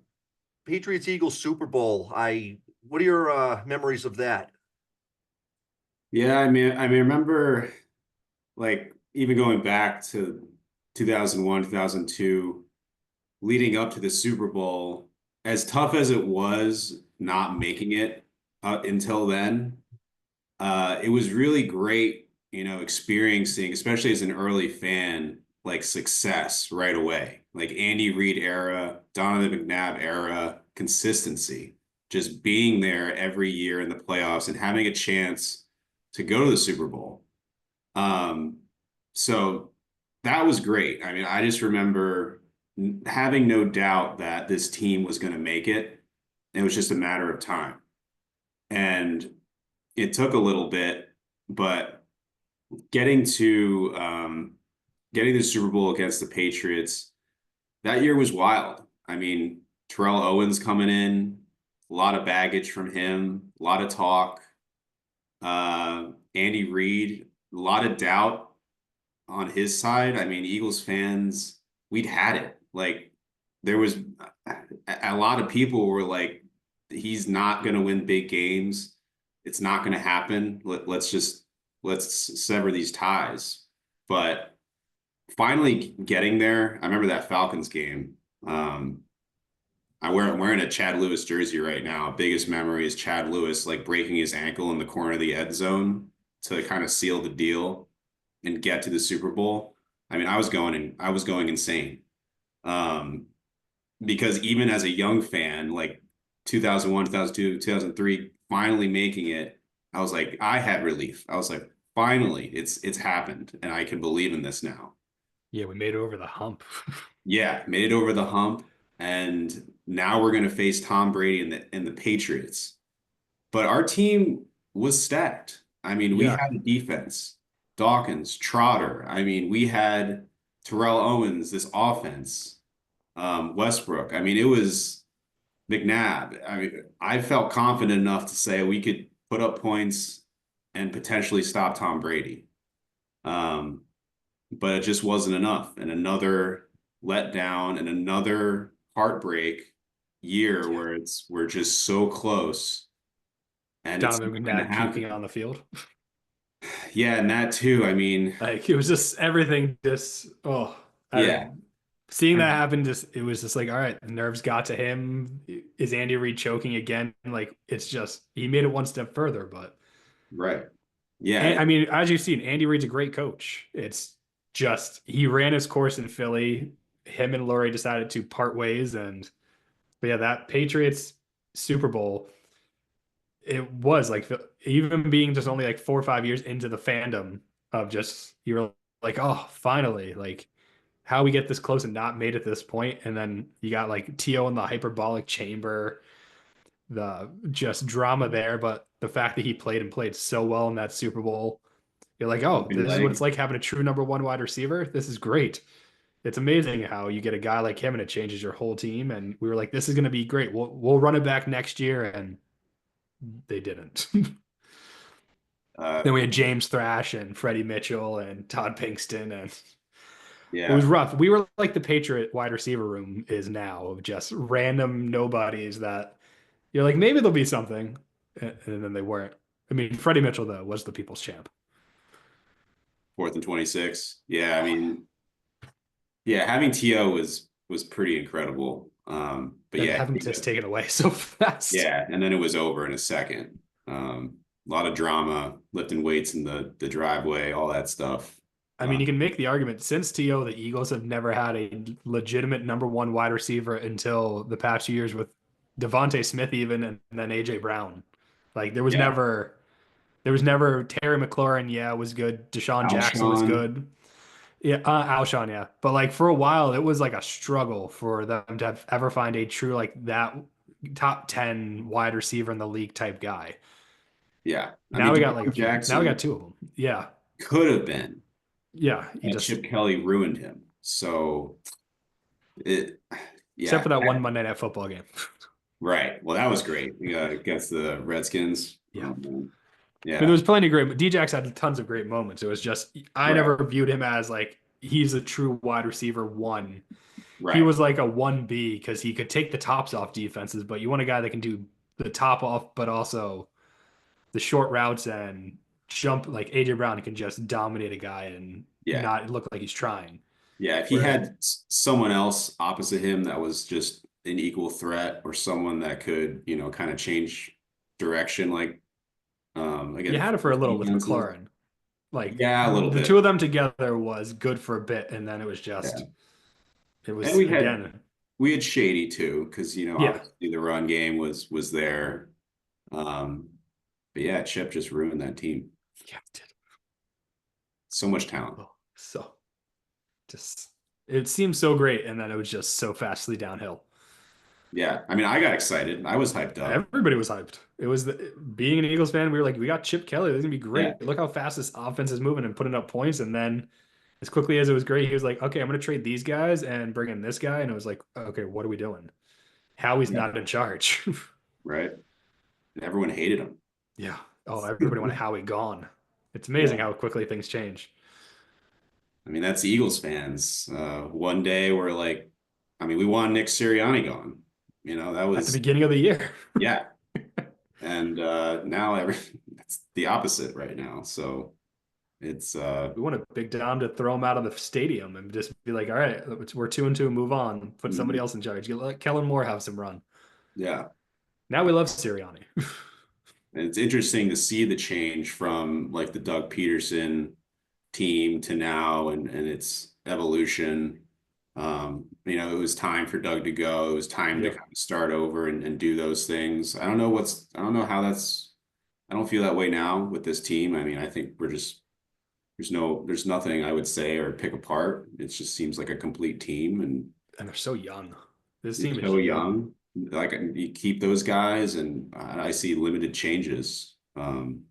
Patriots Eagles Super Bowl, what are your memories of that? Yeah, I mean, remember like even going back to 2001, 2002, leading up to the Super Bowl, as tough as it was not making it until then, it was really great, experiencing, especially as an early fan, like success right away. Like Andy Reid era, Donovan McNabb era, consistency, just being there every year in the playoffs and having a chance to go to the Super Bowl. Um, so that was great. I mean, I just remember having no doubt that this team was going to make it. It was just a matter of time. And it took a little bit, but getting to getting the Super Bowl against the Patriots, that year was wild. I mean, Terrell Owens coming in, a lot of baggage from him, a lot of talk. Andy Reid, a lot of doubt on his side. I mean, Eagles fans, we'd had it. Like there was a lot of people were like, he's not going to win big games. It's not going to happen. Let's sever these ties. But finally getting there, I remember that Falcons game. I'm wearing a Chad Lewis jersey right now. Biggest memory is Chad Lewis like breaking his ankle in the corner of the end zone to kind of seal the deal and get to the Super Bowl. I mean, I was going insane. Um, because even as a young fan, like 2001, 2002, 2003, finally making it, I was like, I had relief. I was like, finally, it's happened, and I can believe in this now. Yeah, we made it over the hump. Yeah, made it over the hump, and now we're going to face Tom Brady and the Patriots. But our team was stacked. I mean, we Yeah. had a defense, Dawkins, Trotter. I mean, we had Terrell Owens, this offense, Westbrook. I mean, it was McNabb. I mean, I felt confident enough to say we could put up points and potentially stop Tom Brady. Um, but it just wasn't enough. And another letdown and another heartbreak year Yeah. where we're just so close and it's Donovan not going to McNabb puking happen. on the field. Yeah, and that too. I mean, Like it was just everything just oh I yeah, seeing that happen just it was just like all right, the nerves got to him. Is Andy Reid choking again? Like it's just he made it one step further, but right. Yeah, and, I mean, as you've seen, Andy Reid's a great coach. It's just he ran his course in Philly. Him and Lurie decided to part ways, and but yeah, that Patriots Super Bowl, it was like even being just only like 4 or 5 years into the fandom of just you're like, oh, finally, like how we get this close and not made at this point, and then you got like T.O. in the hyperbolic chamber, the just drama there, but the fact that he played and played so well in that Super Bowl, you're like, oh, broken this is what it's leg. like having a true number one wide receiver. This is great. It's amazing how you get a guy like him and it changes your whole team. And we were like, this is going to be great. We'll run it back next year, and they didn't. Uh, Then we had James Thrash and Freddie Mitchell and Todd Pinkston, and it was yeah, rough. We were like the Patriot wide receiver room is now of just random nobodies that you're like, maybe there'll be something, and then they weren't. I mean, Freddie Mitchell though was the people's champ. 4th and 26. Yeah, I Oh, mean, yeah, having To was pretty incredible. But then yeah, have him just taken away so fast. yeah, and then it was over in a second. A lot of drama, lifting weights in the driveway, all that stuff. I mean, you can make the argument since T.O., the Eagles have never had a legitimate number one wide receiver until the past years with Devontae Smith, even and then AJ Brown. Like Yeah, there was never Terry McLaurin. Yeah, was good. Deshaun Jackson was Alshon. good. Yeah, Alshon. Yeah, but like for a while, it was like a struggle for them to ever find a true like that top 10 wide receiver in the league type guy. Yeah, I Now mean, we got like a Deshaun few. Now we got Jackson two of them. Yeah, could have been, yeah. He but just Chip Kelly ruined him. So it, except yeah, for that one Monday Night Football game. right. Well, that was great. Against the Redskins. Yeah. Oh, man. I mean, there Yeah, was plenty of great. Djax had tons of great moments. It was just I right, never viewed him as like he's a true wide receiver one. He right. was like a 1B because he could take the tops off defenses, but you want a guy that can do the top off, but also the short routes and jump like AJ Brown can just dominate a guy and Yeah, not look like he's trying. yeah. If he Whereas had someone else opposite him that was just an equal threat, or someone that could, kind of change direction, like you again, had it for a little with defenses. McLaurin. Like Yeah, a little the bit. two of them together was good for a bit, and then it was Yeah. just it And was we had again, we had Shady too, because yeah. obviously the run game was there. Um, but yeah, Chip just ruined that team. Yeah, it did. So much talent. Oh, so just it seemed so great, and then it was just so fastly downhill. Yeah, I mean, I got excited. I was hyped up. Everybody was hyped. It was being an Eagles fan, we were like, we got Chip Kelly. This is gonna be Yeah, great. Look how fast this offense is moving and putting up points. And then as quickly as it was great, he was like, okay, I'm gonna trade these guys and bring in this guy. And it was like, okay, what are we doing? Howie's yeah, not in charge. right. Everyone hated him. Yeah. Oh, everybody wanted Howie gone. It's Yeah, amazing how quickly things change. I mean, that's Eagles fans. One day we're like, I mean, we want Nick Sirianni gone. That At the was, beginning of the year. yeah. And now it's the opposite right now. So it's We want a Big Dom to throw him out of the stadium and just be like, all right, we're 2-2, move on, put somebody else in charge. Let Kellen Moore have some run. yeah. Now we love Sirianni. And it's interesting to see the change from like the Doug Peterson team to now, and its evolution. It was time for Doug to go. It was time to Yep. kind of start over and do those things. I don't know how I don't feel that way now with this team. I mean, I think there's nothing I would say or pick apart. It just seems like a complete team, and And they're so young. This they're team is so young. young. Like you keep those guys, and I see limited changes. And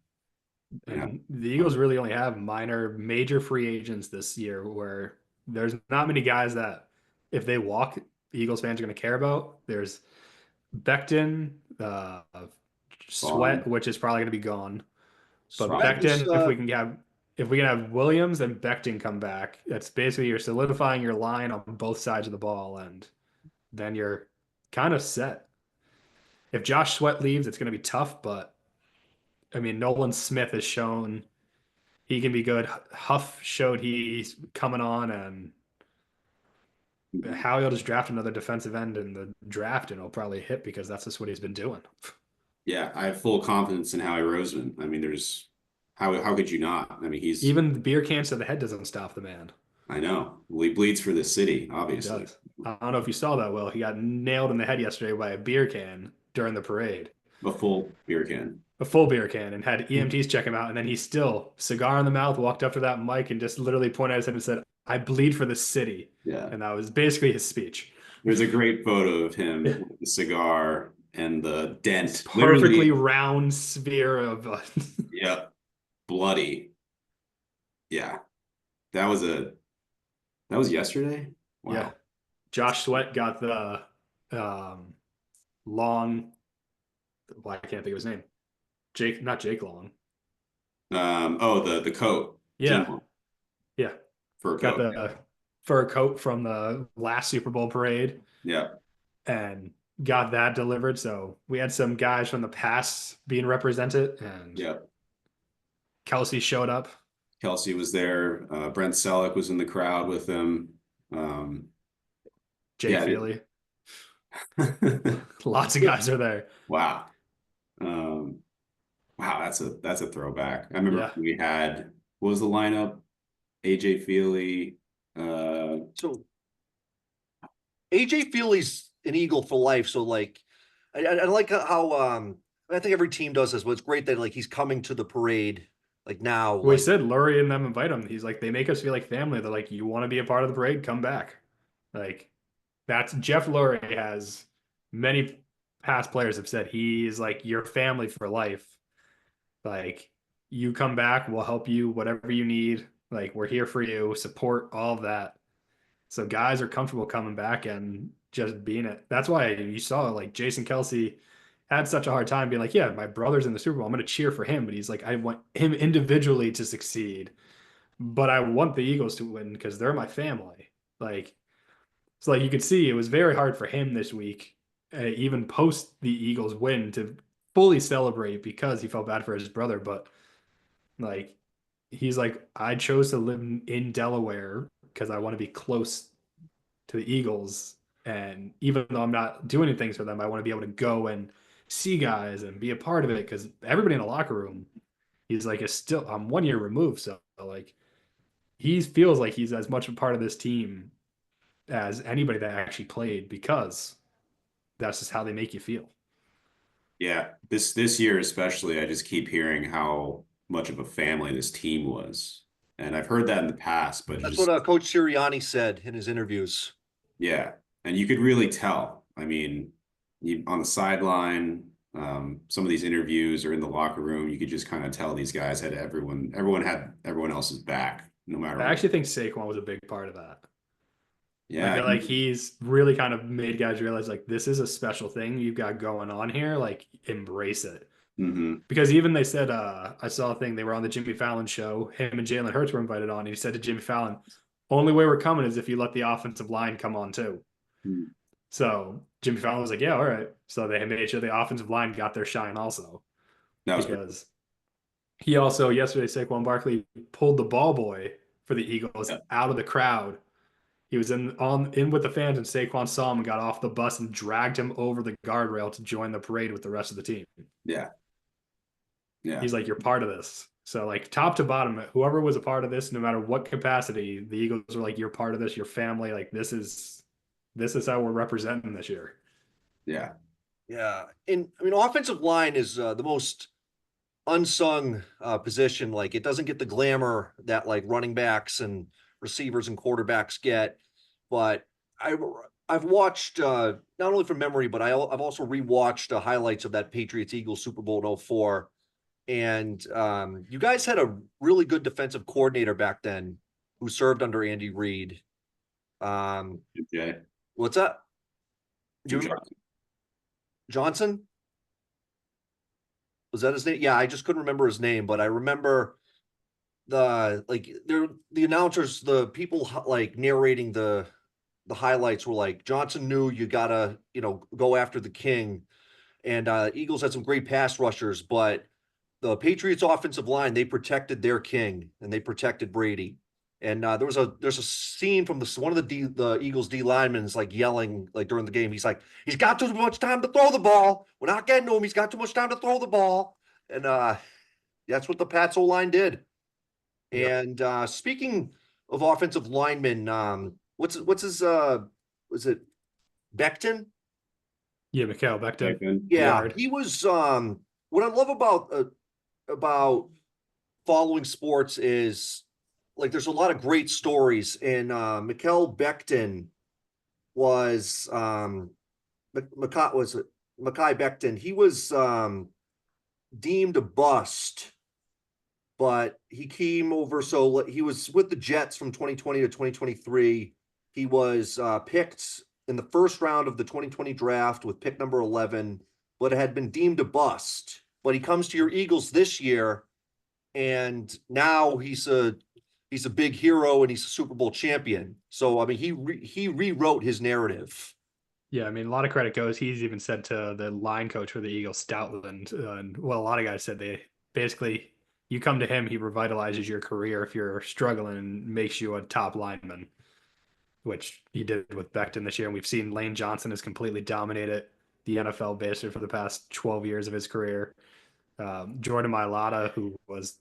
And the Eagles really only have major free agents this year where there's not many guys that if they walk, the Eagles fans are going to care about. There's Becton, Vaughn, Sweat, which is probably going to be gone. But Yeah, Schweiger, this Becton, if we can have Williams and Becton come back, that's basically you're solidifying your line on both sides of the ball, and then you're kind of set. If Josh Sweat leaves, it's going to be tough, but I mean, Nolan Smith has shown he can be good. Huff showed he's coming on, and Howie will just draft another defensive end in the draft, and he'll probably hit because that's just what he's been doing. Yeah, I have full confidence in Howie Roseman. I mean, there's how could you not? I mean, he's Even the beer cans to the head doesn't stop the man. I know. Well, he bleeds for the city, He obviously. does. I don't know if you saw that, Will. He got nailed in the head yesterday by a beer can during the parade. A full beer can. A full beer can, and had EMTs check him out. And then he still, cigar in the mouth, walked up to that mic and just literally pointed at his head and said, "I bleed for the city." Yeah. And that was basically his speech. There's a great photo of him with the cigar and the dent. Perfectly Literally, round sphere of. yeah, bloody. Yeah. That was yesterday? Wow. Yeah. Josh Sweat got the long. Well, I can't think of his name. Jake, not Jake Long. The coat. Yeah. Team Yeah. fur Got coat. the fur coat from the last Super Bowl parade Yeah. and got that delivered. So we had some guys from the past being represented, and Yeah. Kelsey showed up. Kelsey was there. Brent Selleck was in the crowd with him. Jake yeah. Feely. Lots of guys are there. Wow. Wow, that's a throwback. I remember we had what was the lineup? AJ Feely. So AJ Feely's an Eagle for life. So like, I like how I think every team does this, but it's great that like he's coming to the parade like now. Well, he said Lurie and them invite him. He's like, they make us feel like family. They're like, you want to be a part of the parade? Come back. Like, that's Jeff Lurie has many past players have said he's like your family for life. Like, you come back, we'll help you, whatever you need. Like, we're here for you, support all of that. So guys are comfortable coming back and just being it. That's why you saw like Jason Kelsey had such a hard time being like, yeah, my brother's in the Super Bowl. I'm going to cheer for him. But he's like, I want him individually to succeed, but I want the Eagles to win because they're my family. Like, so like you could see it was very hard for him this week, even post the Eagles win, to fully celebrate because he felt bad for his brother. But like, he's like, I chose to live in Delaware because I want to be close to the Eagles. And even though I'm not doing things for them, I want to be able to go and see guys and be a part of it because everybody in the locker room, he's like, is still, I'm 1 year removed. So like, he feels like he's as much a part of this team as anybody that actually played because that's just how they make you feel. Yeah, this year especially, I just keep hearing how much of a family this team was, and I've heard that in the past, but That's just what Coach Sirianni said in his interviews. yeah, and you could really tell. I mean, on the sideline, some of these interviews or in the locker room, you could just kind of tell these guys had everyone had everyone else's back, no matter I what. actually think Saquon was a big part of that. Yeah, I feel like he's really kind of made guys realize like this is a special thing you've got going on here. Like embrace it. Because even they said, I saw a thing, they were on the Jimmy Fallon show. Him and Jalen Hurts were invited on. And he said to Jimmy Fallon, only way we're coming is if you let the offensive line come on too. Mhm. So Jimmy Fallon was like, yeah, all right. So they made sure the offensive line got their shine also. That was Because he also, yesterday, Saquon Barkley pulled the ball boy for the Eagles out of the crowd. He was in with the fans, and Saquon saw him and got off the bus and dragged him over the guardrail to join the parade with the rest of the team. yeah. He's like, you're part of this. So like top to bottom, whoever was a part of this, no matter what capacity, the Eagles were like, you're part of this, your family. Like this is how we're representing this year. Yeah. Yeah. And I mean, offensive line is the most unsung position. Like it doesn't get the glamour that like running backs and receivers and quarterbacks get. But I've watched not only from memory, but I've also rewatched highlights of that Patriots Eagles Super Bowl in 04. And you guys had a really good defensive coordinator back then who served under Andy Reid. Jay. What's that? Jim Johnson? Was that his name? Yeah, I just couldn't remember his name, but I remember the announcers, the people like narrating the highlights were like, Johnson knew you gotta, go after the king. And Eagles had some great pass rushers, but the Patriots offensive line, they protected their king and they protected Brady. And there's a scene from one of the Eagles D linemen is like yelling like during the game. He's like, he's got too much time to throw the ball. We're not getting to him. He's got too much time to throw the ball. And that's what the Pats O line did. Yep. And speaking of offensive linemen, what's his was it Becton? Yeah, Mikael Becton. Yeah, Guard. he was what I love about following sports is like there's a lot of great stories, and Mikael Becton was was it Mackay Becton. He was deemed a bust, but he came over. So he was with the Jets from 2020 to 2023. He was picked in the first round of the 2020 draft with pick number 11, but it had been deemed a bust. But he comes to your Eagles this year, and now he's a big hero and he's a Super Bowl champion. So I mean, he rewrote his narrative. Yeah, I mean, a lot of credit goes. He's even said to the line coach for the Eagles, Stoutland, and well, a lot of guys said they basically, you come to him, he revitalizes your career if you're struggling and makes you a top lineman, which he did with Becton this year. And we've seen Lane Johnson has completely dominated the NFL basically for the past 12 years of his career. Jordan Mailata, who was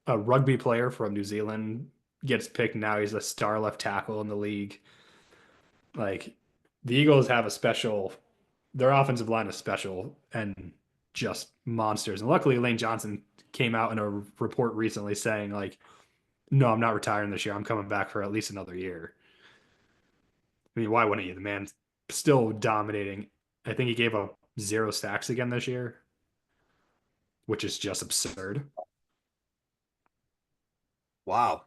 a rugby player from New Zealand, gets picked. Now he's a star left tackle in the league. Like, the Eagles have a special, their offensive line is special and just monsters. And luckily, Lane Johnson came out in a report recently saying, like, no, I'm not retiring this year. I'm coming back for at least another year. I mean, why wouldn't you? The man's still dominating. I think he gave up 0 sacks again this year, which is just absurd. Wow.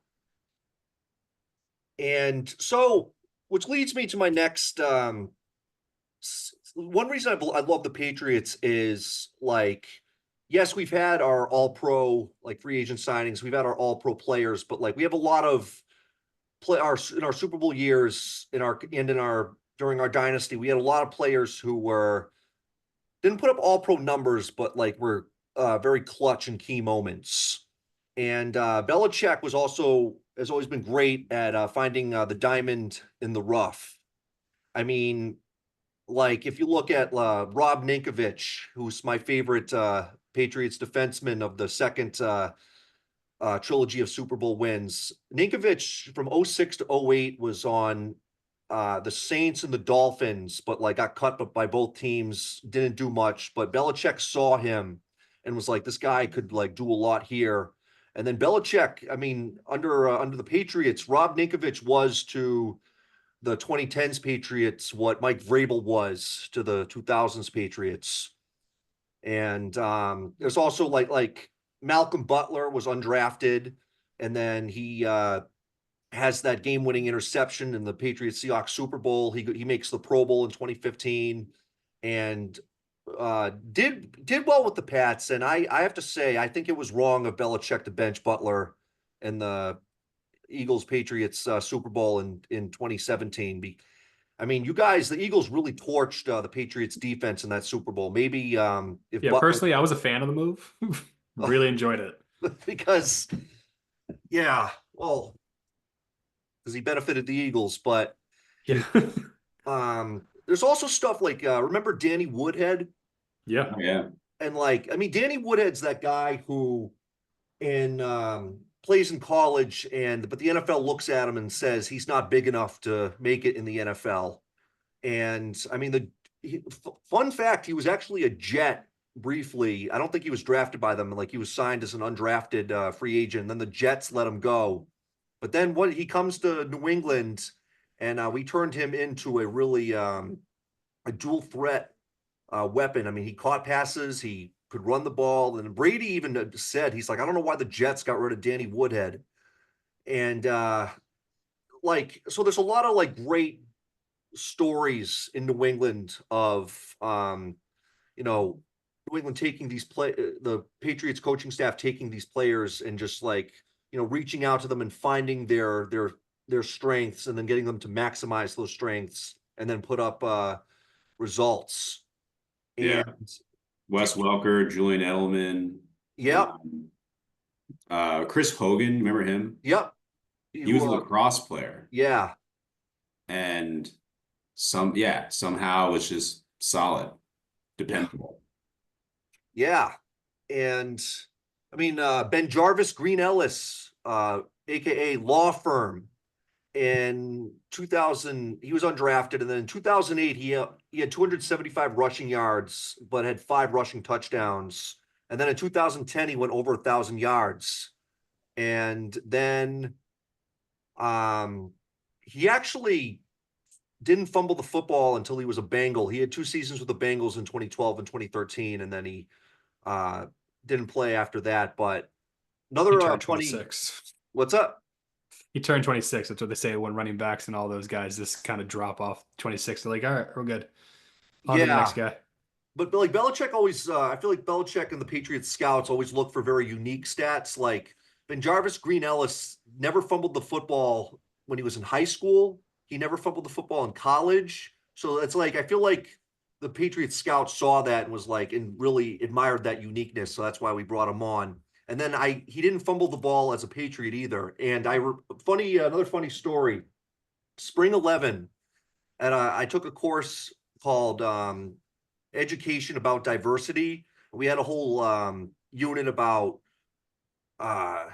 And so, which leads me to my next one reason I love the Patriots is like, yes, we've had our all pro like free agent signings, we've had our all pro players, but like we have a lot of in our Super Bowl years in our during our dynasty, we had a lot of players who didn't put up all pro numbers, but like were very clutch in key moments. And Belichick has always been great at finding the diamond in the rough. I mean, like if you look at Rob Ninkovich, who's my favorite Patriots defenseman of the second trilogy of Super Bowl wins. Ninkovich from 06 to 08 was on the Saints and the Dolphins, but like got cut by both teams, didn't do much. But Belichick saw him and was like, this guy could like do a lot here. And then Belichick, I mean, under the Patriots, Rob Ninkovich was to the 2010s Patriots what Mike Vrabel was to the 2000s Patriots. And there's also like Malcolm Butler was undrafted, and then he has that game-winning interception in the Patriots Seahawks Super Bowl. He makes the Pro Bowl in 2015, and did well with the Pats. And I have to say, I think it was wrong of Belichick to bench Butler in the Eagles Patriots Super Bowl in 2017. I mean, you guys, the Eagles really torched the Patriots defense in that Super Bowl. Maybe if Yeah, Butler, personally, I was a fan of the move. Really enjoyed it. because yeah, well, because he benefited the Eagles, but Yeah. there's also stuff like remember Danny Woodhead? Yeah. Yeah. And like, I mean, Danny Woodhead's that guy who in plays in college, but the NFL looks at him and says he's not big enough to make it in the NFL. And I mean, fun fact, he was actually a Jet briefly. I don't think he was drafted by them. Like he was signed as an undrafted free agent. And then the Jets let him go. But then when he comes to New England, and we turned him into a really a dual threat weapon. I mean, he caught passes, he could run the ball, and Brady even said he's like, I don't know why the Jets got rid of Danny Woodhead, and like so. There's a lot of like great stories in New England of you know New England taking the Patriots coaching staff taking these players and just like reaching out to them and finding their strengths and then getting them to maximize those strengths and then put up results. Yeah. And Wes Welker, Julian Edelman. Yep. Chris Hogan, remember him? Yep. He was a You, lacrosse player, yeah. and somehow was just solid, Yeah. dependable. Yeah. And I mean, Ben Jarvis Green Ellis, aka Law Firm, in 2000, he was undrafted, and then in 2008, he had 275 rushing yards, but had 5 rushing touchdowns. And then in 2010, he went over 1,000 yards. And then um, he actually didn't fumble the football until he was a Bengal. He had 2 seasons with the Bengals in 2012 and 2013, and then he uh, didn't play after that. But He another turned funny, 26. what's up? He turned 26. That's what they say when running backs and all those guys just kind of drop off 26. They're like, all right, we're good. On to the next Yeah, guy. but like Belichick always, I feel like Belichick and the Patriots scouts always look for very unique stats. Like Ben Jarvis Green Ellis never fumbled the football when he was in high school. He never fumbled the football in college. So it's like I feel like the Patriots scouts saw that and was like and really admired that uniqueness. So that's why we brought him on. And then he didn't fumble the ball as a Patriot either. And funny another funny story. Spring 11, and I took a course called education about diversity. We had a whole unit about uh,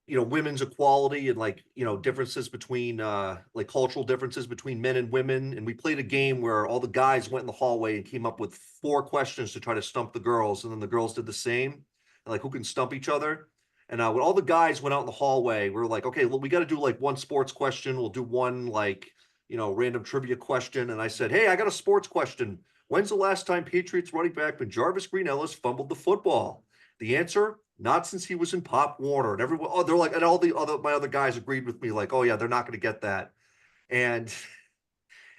women's equality and like differences between like cultural differences between men and women. And we played a game where all the guys went in the hallway and came up with 4 questions to try to stump the girls, and then the girls did the same, and like who can stump each other. And when all the guys went out in the hallway, we were like, okay, well, we got to do like one sports question. We'll do one like random trivia question. And I said, hey, I got a sports question. When's the last time Patriots running back Jarvis Green Ellis fumbled the football? The answer, not since he was in Pop Warner. And everyone, oh, they're like, and all the other my other guys agreed with me, like, oh yeah, they're not going to get that. And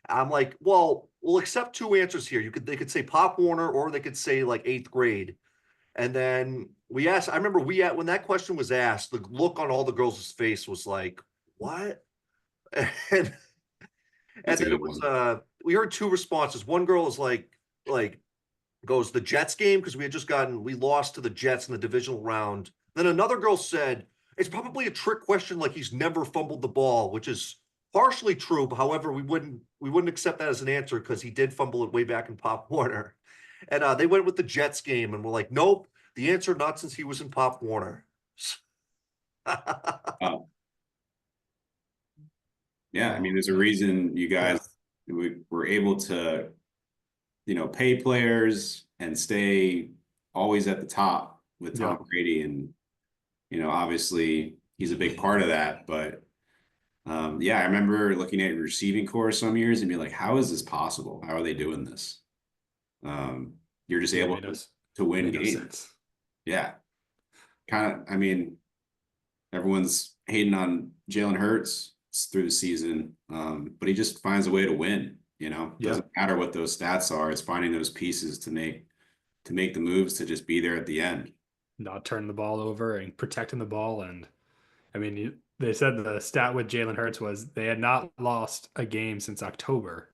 I'm like, well, we'll accept 2 answers here. They could say Pop Warner, or they could say like 8th grade. And then we asked, I remember when that question was asked, the look on all the girls' face was like, what? And That's a then it good was one. we heard 2 responses. One girl is like goes the Jets game because we lost to the Jets in the divisional round. Then another girl said it's probably a trick question, like he's never fumbled the ball, which is partially true. However, we wouldn't accept that as an answer because he did fumble it way back in Pop Warner. And they went with the Jets game, and we're like, nope, the answer not since he was in Pop Warner. Oh, yeah, I mean, Oh, there's a reason you yeah. guys were able to, pay players and stay always at the top with Tom Yep. Brady. And, obviously he's a big part of that. But yeah, I remember looking at receiving corps some years and be like, how is this possible? How are they doing this? Um, you're just Yeah, able to win made no games. sense. Yeah. Kind of, I mean, everyone's hating on Jalen Hurts through the season, but he just finds a way to win. Yeah. Doesn't matter what those stats are. It's finding those pieces to make the moves to just be there at the end. Not turning the ball over and protecting the ball. And I mean, they said the stat with Jalen Hurts was they had not lost a game since October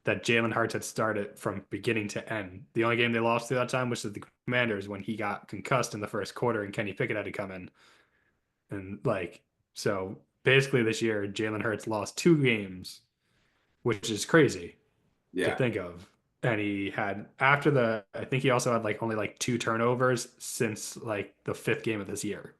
that Jalen Hurts had started from beginning to end. The only game they lost through that time was to the Commanders when he got concussed in the first quarter and Kenny Pickett had to come in. And like, so basically this year, Jalen Hurts lost 2 games, which is crazy to Yeah. think of. And he had I think he also had like only like 2 turnovers since like the 5th game of this year.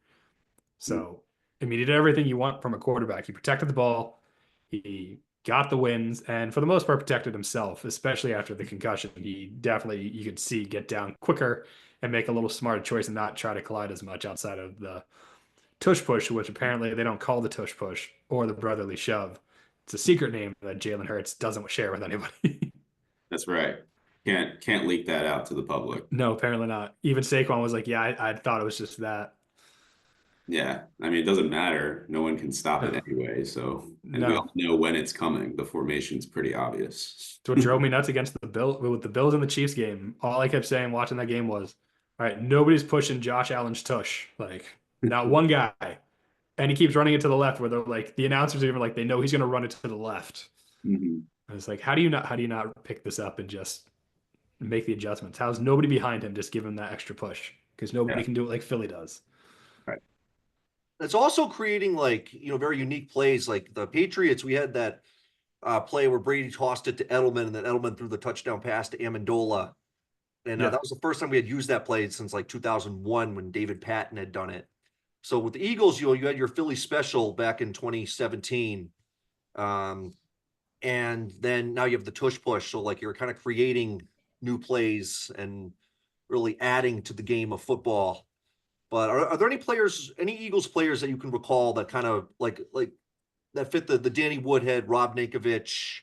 So, I mean, he did everything you want from a quarterback. He protected the ball, he got the wins, and for the most part, protected himself, especially after the concussion. He definitely, you could see, get down quicker and make a little smarter choice and not try to collide as much outside of the tush push, which apparently they don't call the tush push or the brotherly shove. It's a secret name that Jalen Hurts doesn't share with anybody. That's right. Can't leak that out to the public. No, apparently not. Even Saquon was like, "Yeah, I thought it was just that." Yeah. I mean, it doesn't matter. No one can stop it No, anyway. So, and we no. all know when it's coming. The formation's pretty obvious. It's what drove me nuts against the Bill with the Bills and the Chiefs game. All I kept saying watching that game was, "All right, nobody's pushing Josh Allen's tush. Like, not one guy." And he keeps running it to the left where they're like the announcers are even like they know he's going to run it to the left. Mhm. And it's like, how do you not pick this up and just make the adjustments? How's nobody behind him just give him that extra push? because nobody Yeah. can do it like Philly does. Right. It's also creating like, very unique plays. Like the Patriots, we had that play where Brady tossed it to Edelman and then Edelman threw the touchdown pass to Amendola. And Yeah. that was the first time we had used that play since like 2001 when David Patton had done it. So with the Eagles, you had your Philly special back in 2017. Um, and then now you have the tush push. So like you're kind of creating new plays and really adding to the game of football. But are there any players, any Eagles players that you can recall that kind of like that fit the Danny Woodhead, Rob Ninkovich,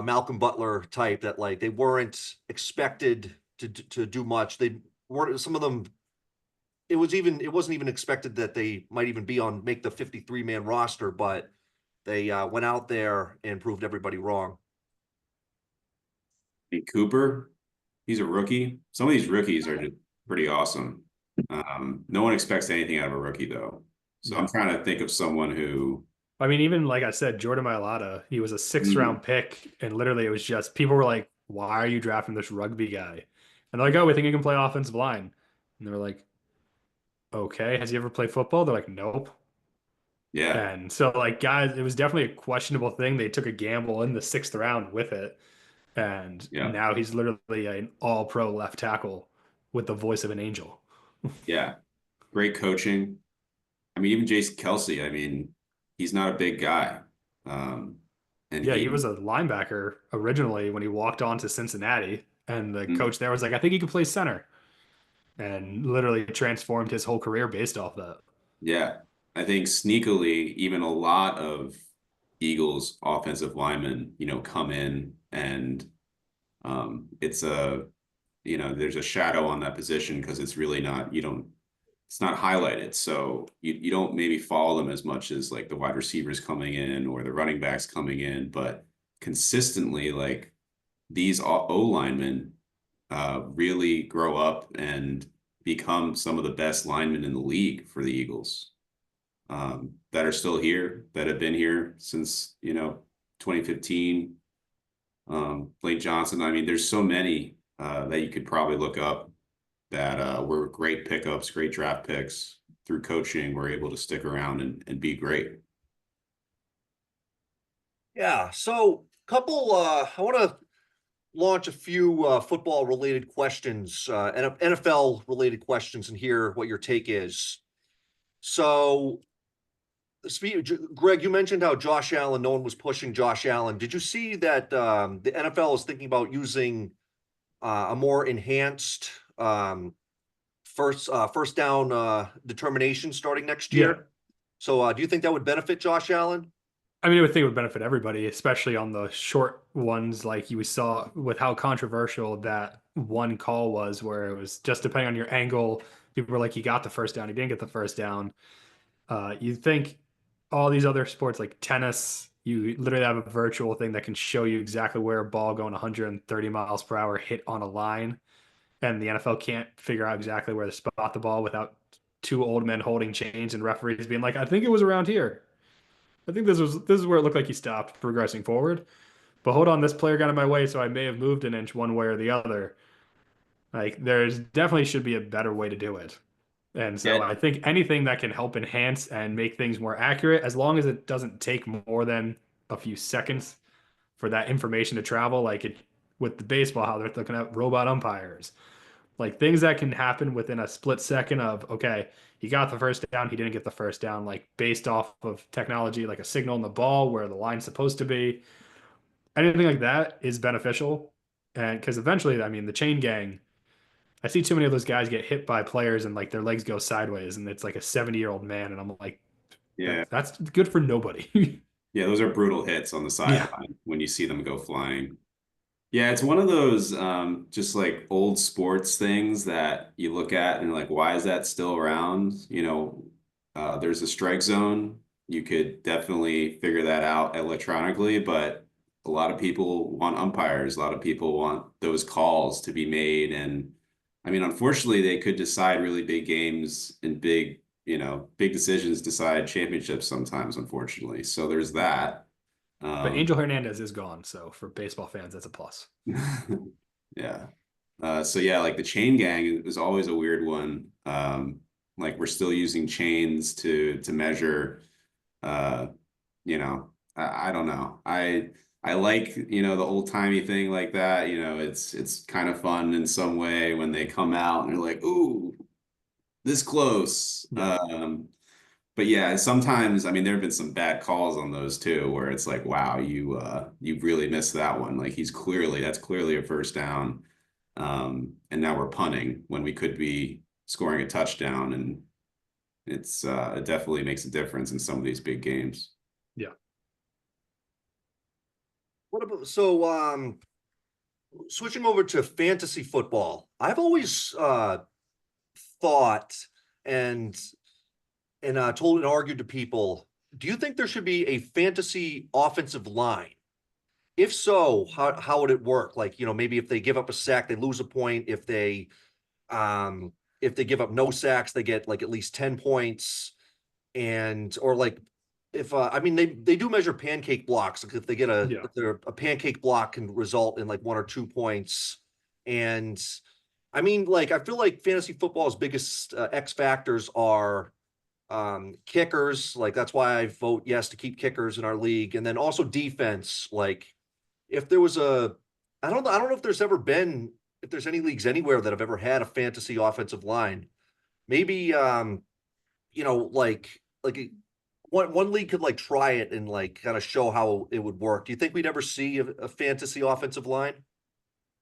Malcolm Butler type that like they weren't expected to do much. They weren't, some of them. It wasn't even expected that they might even make the 53-man roster, but they went out there and proved everybody wrong. And Cooper, he's a rookie. Some of these rookies are just pretty awesome. No one expects anything out of a rookie though. So I'm No. trying to think of someone who. I mean, even like I said, Jordan Mailata, he was a sixth Mm, round pick, and literally it was just people were like, "Why are you drafting this rugby guy?" And they're like, "Oh, we think he can play offensive line." And they're like, "Okay, has he ever played football?" They're like, "Nope." yeah, And so, like, guys, it was definitely a questionable thing. They took a gamble in the sixth round with it, and yeah, now he's literally an all-pro left tackle with the voice of an angel. yeah. Great coaching. I mean, even Jason Kelsey. I mean, he's not a big guy, um, and Yeah, he he. was a linebacker originally when he walked on to Cincinnati, and the Mm, coach there was like, "I think he could play center." And literally transformed his whole career based off that. yeah, I think sneakily, even a lot of Eagles offensive linemen, come in and it's there's a shadow on that position because it's really not, it's not highlighted. So you don't maybe follow them as much as like the wide receivers coming in or the running backs coming in, but consistently, like these O linemen really grow up and become some of the best linemen in the league for the Eagles that are still here, that have been here since, 2015. Blake Johnson. I mean, there's so many that you could probably look up that were great pickups, great draft picks through coaching, were able to stick around and be great. Yeah. So I want to launch a few football related questions, and NFL related questions, and hear what your take is. So, Greg, you mentioned how Josh Allen, no one was pushing Josh Allen. Did you see that the NFL is thinking about using a more enhanced first down determination starting next Yeah. year? So, do you think that would benefit Josh Allen? I mean, I would think it would benefit everybody, especially on the short ones, like you saw with how controversial that one call was, where it was just depending on your angle. People were like, he got the first down, he didn't get the first down. You think all these other sports like tennis, you literally have a virtual thing that can show you exactly where a ball going 130 miles per hour hit on a line. And the NFL can't figure out exactly where to spot the ball without two old men holding chains and referees being like, I think it was around here. I think this is where it looked like he stopped progressing forward. But hold on, this player got in my way, so I may have moved an inch one way or the other. Like there's definitely should be a better way to do it. And so Yeah, I think anything that can help enhance and make things more accurate, as long as it doesn't take more than a few seconds for that information to travel, like it with the baseball, how they're looking at robot umpires, like things that can happen within a split second of, okay, he got the first down, he didn't get the first down, like based off of technology, like a signal in the ball where the line's supposed to be. Anything like that is beneficial. And because eventually, I mean, the chain gang, I see too many of those guys get hit by players and like their legs go sideways and it's like a 70-year-old man. And I'm like, yeah, that's good for nobody. yeah. Those are brutal hits on the Yeah. sideline when you see them go flying. Yeah, it's one of those just like old sports things that you look at and you're like, why is that still around? There's a strike zone. You could definitely figure that out electronically, but a lot of people want umpires. A lot of people want those calls to be made. And I mean, unfortunately, they could decide really big games and big decisions decide championships sometimes, unfortunately. So there's that. But Um, Angel Hernandez is gone. So for baseball fans, that's a plus. Yeah. So yeah, like the chain gang is always a weird one. Like we're still using chains to measure. Uh, I don't know. I like, the old timey thing like that. It's kind of fun in some way when they come out and they're like, ooh, this close. Yeah. But yeah, sometimes, I mean, there have been some bad calls on those too, where it's like, wow, you really missed that one. Like that's clearly a first down. And now we're punting when we could be scoring a touchdown, and it definitely makes a difference in some of these big games. Yeah. What about switching over to fantasy football? I've always thought and told and argued to people, do you think there should be a fantasy offensive line? If so, how would it work? Like, maybe if they give up a sack, they lose a point. If they give up no sacks, they get like at least 10 points. And or like if I mean they do measure pancake blocks. Like if they get Yeah. a pancake block can result in like 1 or 2 points. And I mean, like I feel like fantasy football's biggest X factors are kickers. Like that's why I vote yes to keep kickers in our league. And then also defense. Like if there was I don't know if there's ever been if there's any leagues anywhere that have ever had a fantasy offensive line. Maybe like one league could like try it and like kind of show how it would work. Do you think we'd ever see a fantasy offensive line?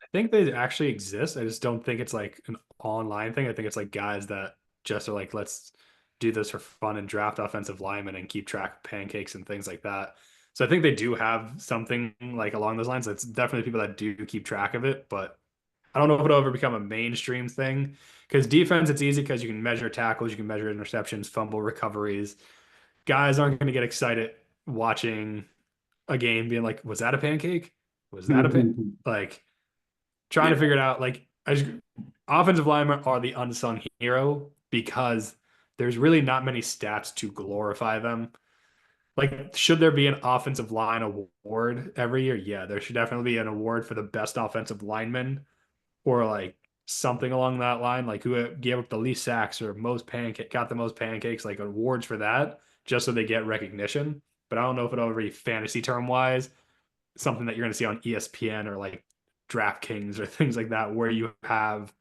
I think they actually exist. I just don't think it's like an online thing. I think it's like guys that just are like, let's do this for fun and draft offensive linemen and keep track of pancakes and things like that. So I think they do have something like along those lines. It's definitely people that do keep track of it, but I don't know if it'll ever become a mainstream thing. Because defense, it's easy because you can measure tackles, you can measure interceptions, fumble recoveries. Guys aren't going to get excited watching a game being like, was that a pancake? Was that a pan? Like, trying Yeah. to figure it out. Like, offensive linemen are the unsung hero because there's really not many stats to glorify them. Like, should there be an offensive line award every year? Yeah, there should definitely be an award for the best offensive lineman or like something along that line, like who gave up the least sacks or got the most pancakes, like awards for that, just so they get recognition. But I don't know if it'll ever be fantasy term wise, something that you're going to see on ESPN or like DraftKings or things like that, where you have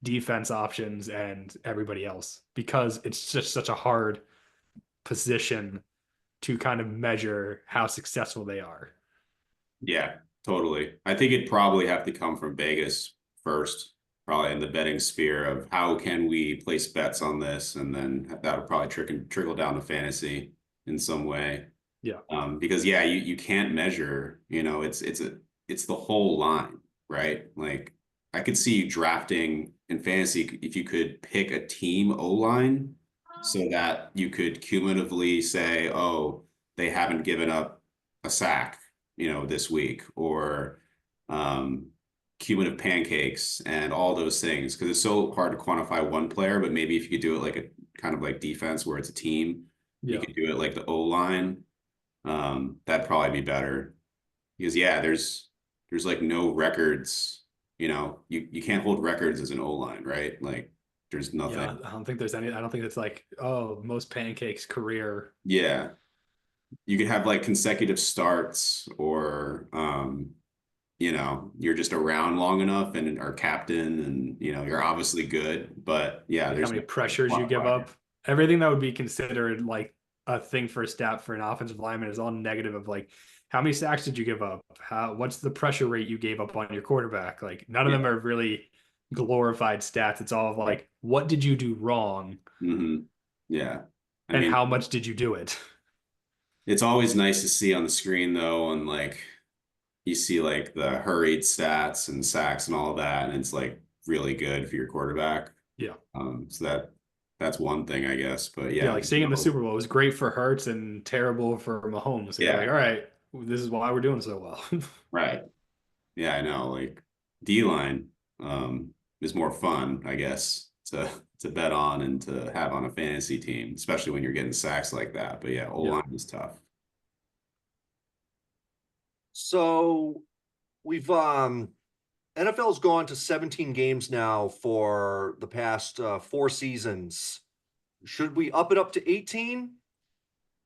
defense options and everybody else, because it's just such a hard position to kind of measure how successful they are. Yeah, totally. I think it'd probably have to come from Vegas first, probably in the betting sphere of how can we place bets on this, and then that would probably trickle down to fantasy in some way. Yeah. Because yeah, you can't measure, it's the whole line, right? Like I could see you drafting in fantasy if you could pick a team O line so that you could cumulatively say, oh, they haven't given up a sack, this week, or um, cumulative pancakes and all those things. Because it's so hard to quantify one player, but maybe if you could do it like a kind of like defense where it's a team, you Yeah. could do it like the O line. That'd probably be better because yeah, there's like no records. You can't hold records as an O line, right? Like there's Yeah. nothing. I don't think there's any, I don't think it's like, oh, most pancakes career. Yeah, you could have like consecutive starts, or you're just around long enough and are captain, and you're obviously good, but yeah, Like how there's many no like pressures you give quantifier. up. Everything that would be considered like a thing for a stat for an offensive lineman is all negative of like how many sacks did you give up? What's the pressure rate you gave up on your quarterback? Like none of them Yeah. are really glorified stats. It's all of like what did you do wrong Hmm. Yeah. I and mean, how much did you do it? it's always nice to see on the screen though, and like you see like the hurried stats and sacks and all of that, and it's like really good for your quarterback. Yeah. So that's one thing, I guess. But Yeah, yeah, like seeing in the Super Bowl was great for Hurts and terrible for Mahomes. You're like, yeah, all right, this is why we're doing so well. right. Yeah, I know. Like D line is more fun, I guess, to bet on and to have on a fantasy team, especially when you're getting sacks like that. But yeah, O Yeah. line is tough. So we've NFL's gone to 17 games now for the past 4 seasons. Should we up it up to 18?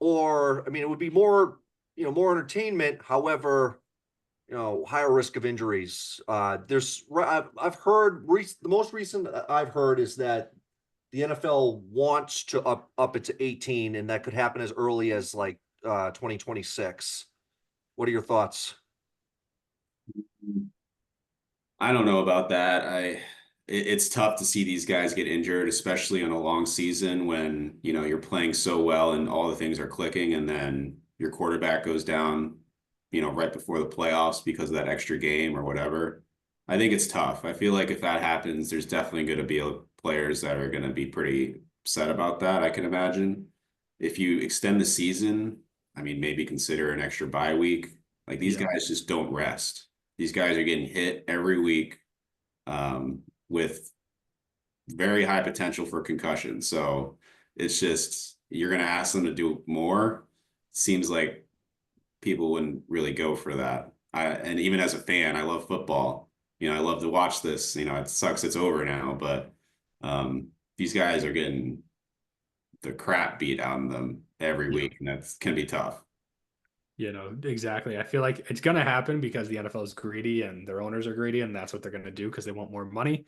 Or, I mean, it would be more, more entertainment. However, higher risk of injuries. I've heard the most recent I've heard is that the NFL wants to up it to 18, and that could happen as early as like 2026. What are your thoughts? I don't know about that. It's tough to see these guys get injured, especially in a long season when, you're playing so well and all the things are clicking, and then your quarterback goes down, right before the playoffs because of that extra game or whatever. I think it's tough. I feel like if that happens, there's definitely going to be players that are going to be pretty upset about that, I can imagine. If you extend the season, I mean, maybe consider an extra bye week. Like these Yeah. guys just don't rest. These guys are getting hit every week, with very high potential for concussion. So it's just, you're going to ask them to do more. Seems like people wouldn't really go for that. And even as a fan, I love football. I love to watch this. It sucks it's over now, but these guys are getting the crap beat out of them every Yeah. week, and that's can be tough. Exactly. I feel like it's going to happen because the NFL is greedy and their owners are greedy, and that's what they're going to do because they want more money.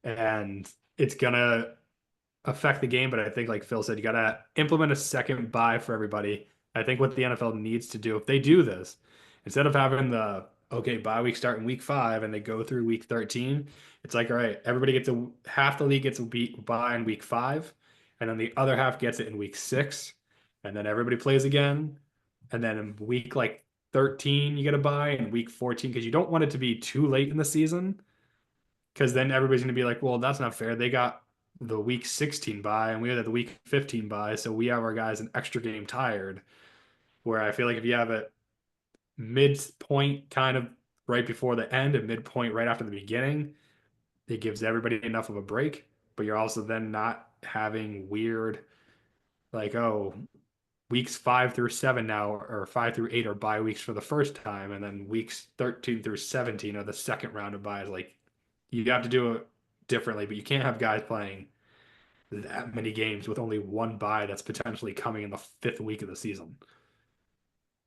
And it's going to affect the game. But I think, like Phil said, you got to implement a second bye for everybody. I think what the NFL needs to do, if they do this, instead of having the okay bye week start in week 5 and they go through week 13, it's like, all right, everybody gets half the league gets a week bye in week 5, and then the other half gets it in week 6, and then everybody plays again, and then in week like 13 you get a bye, and week 14, because you don't want it to be too late in the season, because then everybody's going to be like, well, that's not fair. They got the week 16 bye and we had the week 15 bye. So we have our guys an extra game tired. Where I feel like if you have it midpoint kind of right before the end and midpoint right after the beginning, it gives everybody enough of a break. But you're also then not having weird, like, oh, weeks 5 through 7 now, or 5 through 8 are bye weeks for the first time. And then weeks 13 through 17 are the second round of byes. Like, you have to do it differently, but you can't have guys playing that many games with only one bye that's potentially coming in the 5th week of the season.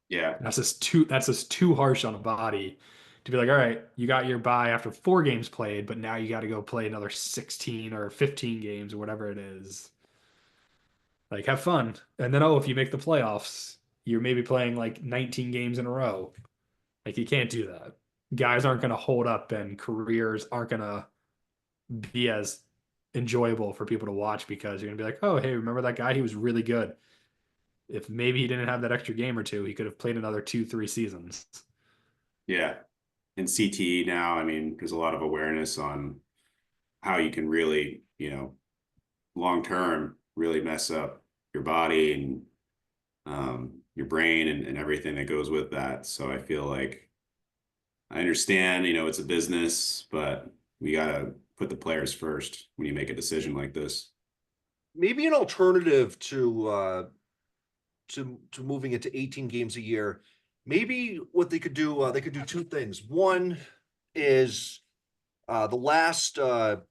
Yeah. That's just too harsh on a body to be like, all right, you got your bye after 4 games played, but now you got to go play another 16 or 15 games or whatever it is. Like, have fun. And then, oh, if you make the playoffs, you're maybe playing like 19 games in a row. Like, you can't do that. Guys aren't going to hold up, and careers aren't going to be as enjoyable for people to watch because you're gonna be like, oh, hey, remember that guy? He was really good. If maybe he didn't have that extra game or two, he could have played another 2, 3 seasons. Yeah. In CTE now, I mean, there's a lot of awareness on how you can really, long term, really mess up your body and your brain and everything that goes with that. So I feel like I understand, it's a business, but we gotta put the players first when you make a decision like this. Maybe an alternative to moving it to 18 games a year. Maybe what they could do two things. One is the last the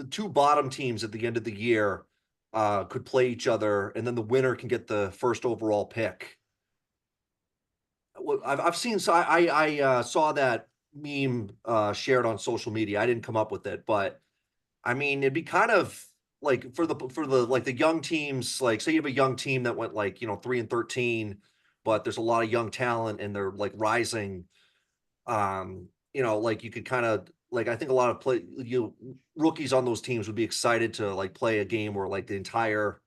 two bottom teams at the end of the year could play each other, and then the winner can get the first overall pick. I've seen, so I saw that meme shared on social media. I didn't come up with it, but I mean, it'd be kind of like for the like the young teams, like say you have a young team that went like 3-13, but there's a lot of young talent and they're like rising. Like you could kind of like I think a lot of rookies on those teams would be excited to like play a game where like the entire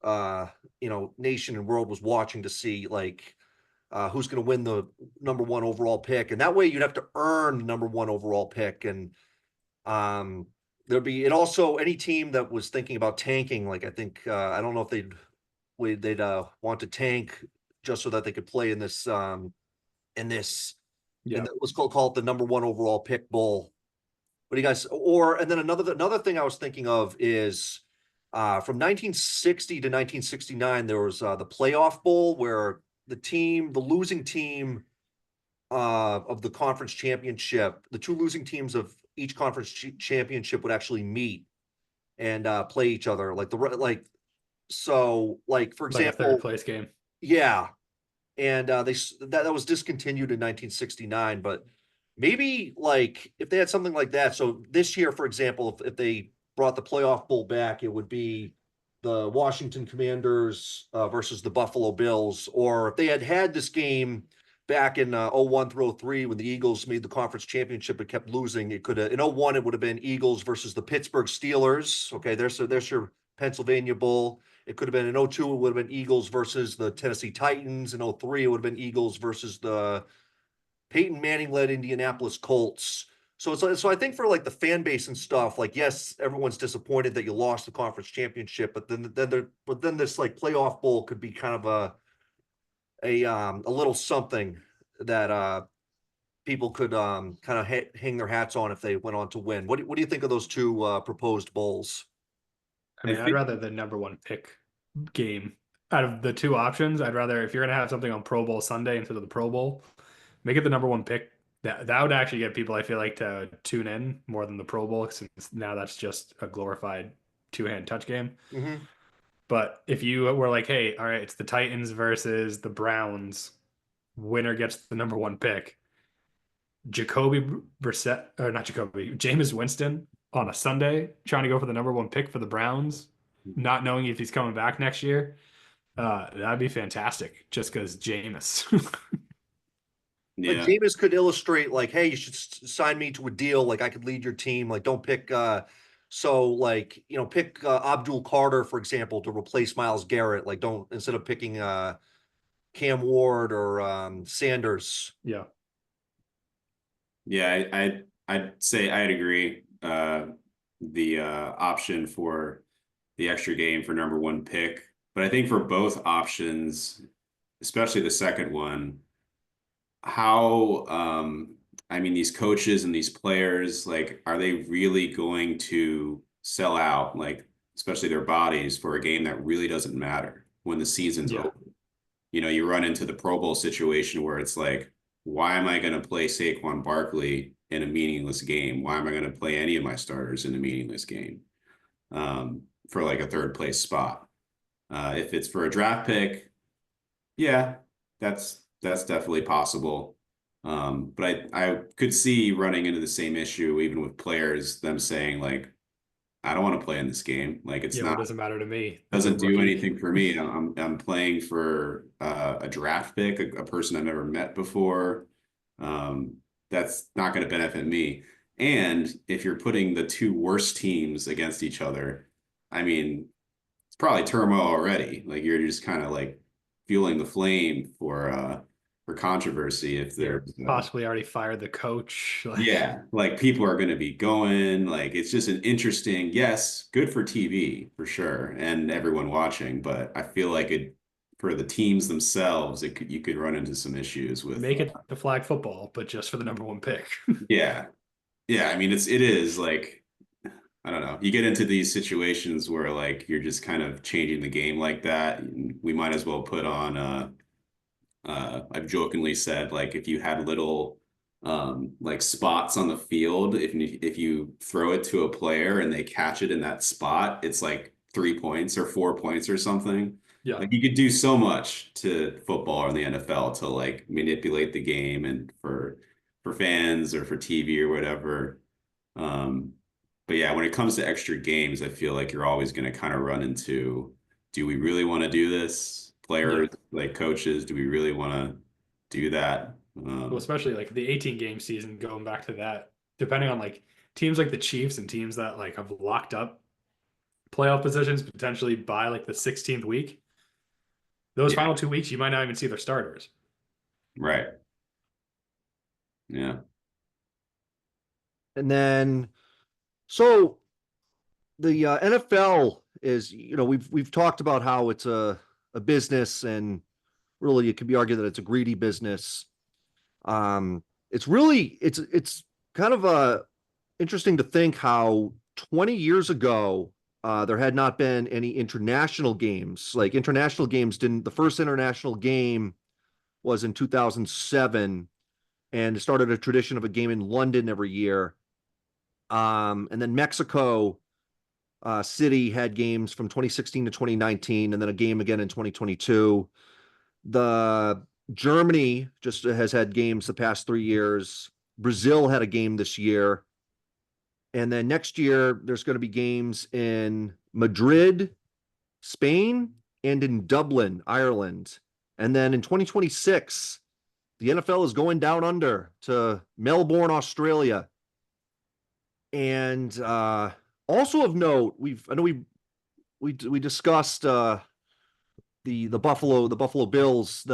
nation and world was watching to see like who's going to win the number one overall pick, and that way you'd have to earn the number one overall pick, and um, there'd be and also any team that was thinking about tanking, like I think I don't know if they'd want to tank just so that they could play in this Yeah. let's call it the number one overall pick bowl. What do you guys and then another thing I was thinking of is from 1960 to 1969 there was the playoff bowl where the losing team of the conference championship, the two losing teams of each conference championship would actually meet and play each other. Like for Like a third example, place game. yeah, and that was discontinued in 1969. But maybe like if they had something like that. So this year, for example, if they brought the playoff bowl back, it would be the Washington Commanders versus the Buffalo Bills. Or if they had this game back in 01 through 03 when the Eagles made the conference championship and kept losing, it could have in 01 it would have been Eagles versus the Pittsburgh Steelers. Okay, there's your Pennsylvania Bowl. It could have been in 02, it would have been Eagles versus the Tennessee Titans. In 03, it would have been Eagles versus the Peyton Manning led Indianapolis Colts. So I think for like the fan base and stuff, like yes, everyone's disappointed that you lost the conference championship, but then this like playoff bowl could be kind of a little something that people could kind of hang their hats on if they went on to win. What do you think of those two proposed bowls? I I mean, I'd think rather the number one pick game out of the two options. I'd rather if you're gonna have something on Pro Bowl Sunday instead of the Pro Bowl, make it the number one pick. That would actually get people, I feel like, to tune in more than the Pro Bowl, since now that's just a glorified two-hand touch game. Mm-hmm. But if you were like, hey, all right, it's the Titans versus the Browns, winner gets the number one pick. Jacoby Brissett, or not Jacoby, Jameis Winston on a Sunday trying to go for the number one pick for the Browns, not knowing if he's coming back next year. That'd be fantastic just because Jameis. Like yeah. Jameis could illustrate like, hey, you should sign me to a deal. Like I could lead your team. Like don't pick pick Abdul Carter, for example, to replace Miles Garrett. Like don't instead of picking Cam Ward or Sanders. Yeah. Yeah, I'd say I'd agree. The option for the extra game for number one pick, but I think for both options, especially the second one, how I mean these coaches and these players, like, are they really going to sell out, like especially their bodies for a game that really doesn't matter when the season's Yeah. over? You know, you run into the Pro Bowl situation where it's like, why am I going to play Saquon Barkley in a meaningless game? Why am I going to play any of my starters in a meaningless game for like a third place spot? If it's for a draft pick, yeah, that's definitely possible. But I could see running into the same issue even with players, them saying like, I don't want to play in this game. Like it's Yeah. What not does it matter to me? It's a doesn't do rookie. anything for me. I'm playing for a draft pick, a person I've never met before. Um, that's not going to benefit me. And if you're putting the two worst teams against each other, I mean, it's probably turmoil already. Like you're just kind of like fueling the flame for controversy if Yeah. there's Possibly already fired the coach. Like, yeah, like people are going to be going. Like it's just an interesting, yes, good for TV for sure, and everyone watching. But I feel like it for the teams themselves, you could run into some issues with. make it the flag football, but just for the number one pick. Yeah, yeah. I mean, it is like I don't know. You get into these situations where like you're just kind of changing the game like that. We might as well put on I've jokingly said like if you had little like spots on the field, if you throw it to a player and they catch it in that spot, it's like 3 points or 4 points or something. Yeah. Like you could do so much to football or in the NFL to like manipulate the game and for fans or for TV or whatever. Um, but yeah, when it comes to extra games, I feel like you're always going to kind of run into, do we really want to do this? Yeah. Players, like coaches, do we really want to do that? Well, especially like the 18 game season, going back to that, depending on like teams like the Chiefs and teams that like have locked up playoff positions potentially by like the 16th week, those Yeah, final 2 weeks, you might not even see their starters. right. Yeah. And then so the NFL is, we've talked about how it's a business, and really it could be argued that it's a greedy business. It's kind of interesting to think how 20 years ago there had not been any international games. Like international games didn't. The first international game was in 2007, and it started a tradition of a game in London every year. And then Mexico City had games from 2016 to 2019, and then a game again in 2022. The Germany just has had games the past 3 years. Brazil had a game this year. And then next year, there's going to be games in Madrid, Spain, and in Dublin, Ireland. And then in 2026, the NFL is going down under to Melbourne, Australia. And also of note, I know we discussed the Buffalo Bills.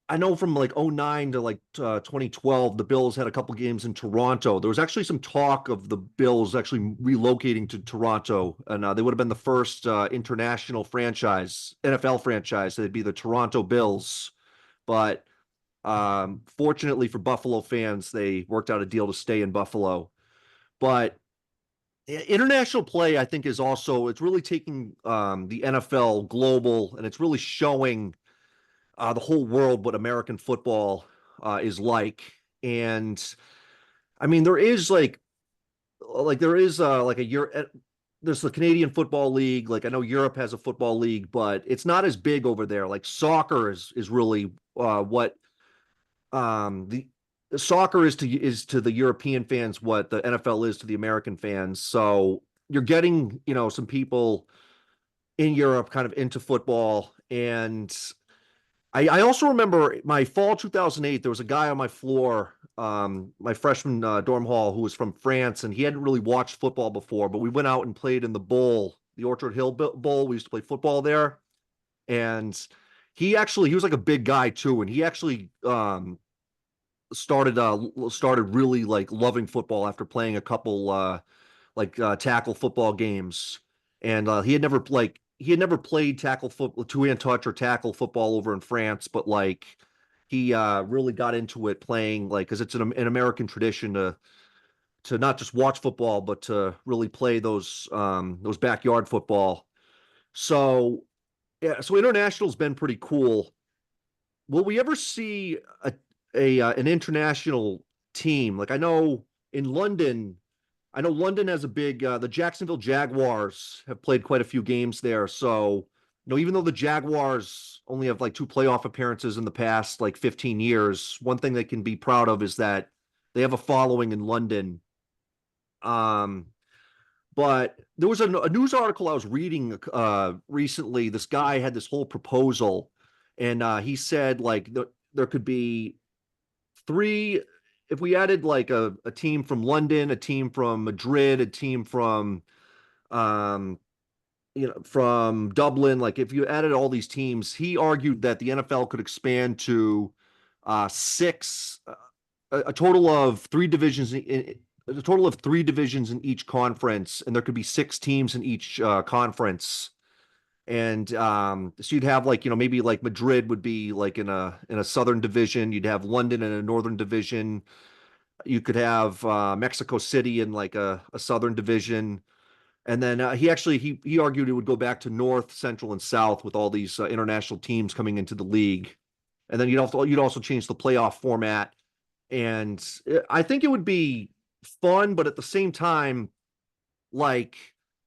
I know from like '09 to like 2012, the Bills had a couple games in Toronto. There was actually some talk of the Bills actually relocating to Toronto, and they would have been the first international franchise, NFL franchise. They'd be the Toronto Bills. But fortunately for Buffalo fans, they worked out a deal to stay in Buffalo. But international play, I think, is also it's really taking the NFL global, and it's really showing the whole world what American football is like. And I mean, there is there is like a year. There's the Canadian Football League. Like I know Europe has a football league, but it's not as big over there. Like soccer is really what the soccer is to the European fans what the NFL is to the American fans. So you're getting, some people in Europe kind of into football. And I also remember my fall 2008, there was a guy on my floor, my freshman dorm hall, who was from France, and he hadn't really watched football before, but we went out and played in the bowl, the Orchard Hill Bowl. We used to play football there. And he was like a big guy too. And he actually started really like loving football after playing a couple tackle football games. And he had never played tackle football, two-hand touch or tackle football over in France, but like he really got into it playing like because it's an American tradition to not just watch football but to really play those backyard football. So yeah, so international's been pretty cool. Will we ever see an international team? Like in London, I know London has a big the Jacksonville Jaguars have played quite a few games there. So, even though the Jaguars only have like two playoff appearances in the past like 15 years, one thing they can be proud of is that they have a following in London. Um, but there was a news article I was reading recently. This guy had this whole proposal, and he said like there could be three if we added like a team from London, a team from Madrid, a team from um from Dublin, like if you added all these teams, he argued that the NFL could expand to six a total of three divisions a total of three divisions in each conference, and there could be six teams in each conference. And so you'd have like maybe like Madrid would be like in a southern division, you'd have London in a northern division, you could have Mexico City in like a southern division, and then he argued it would go back to north, central, and south with all these international teams coming into the league, and then you'd also change the playoff format, and I think it would be fun, but at the same time, like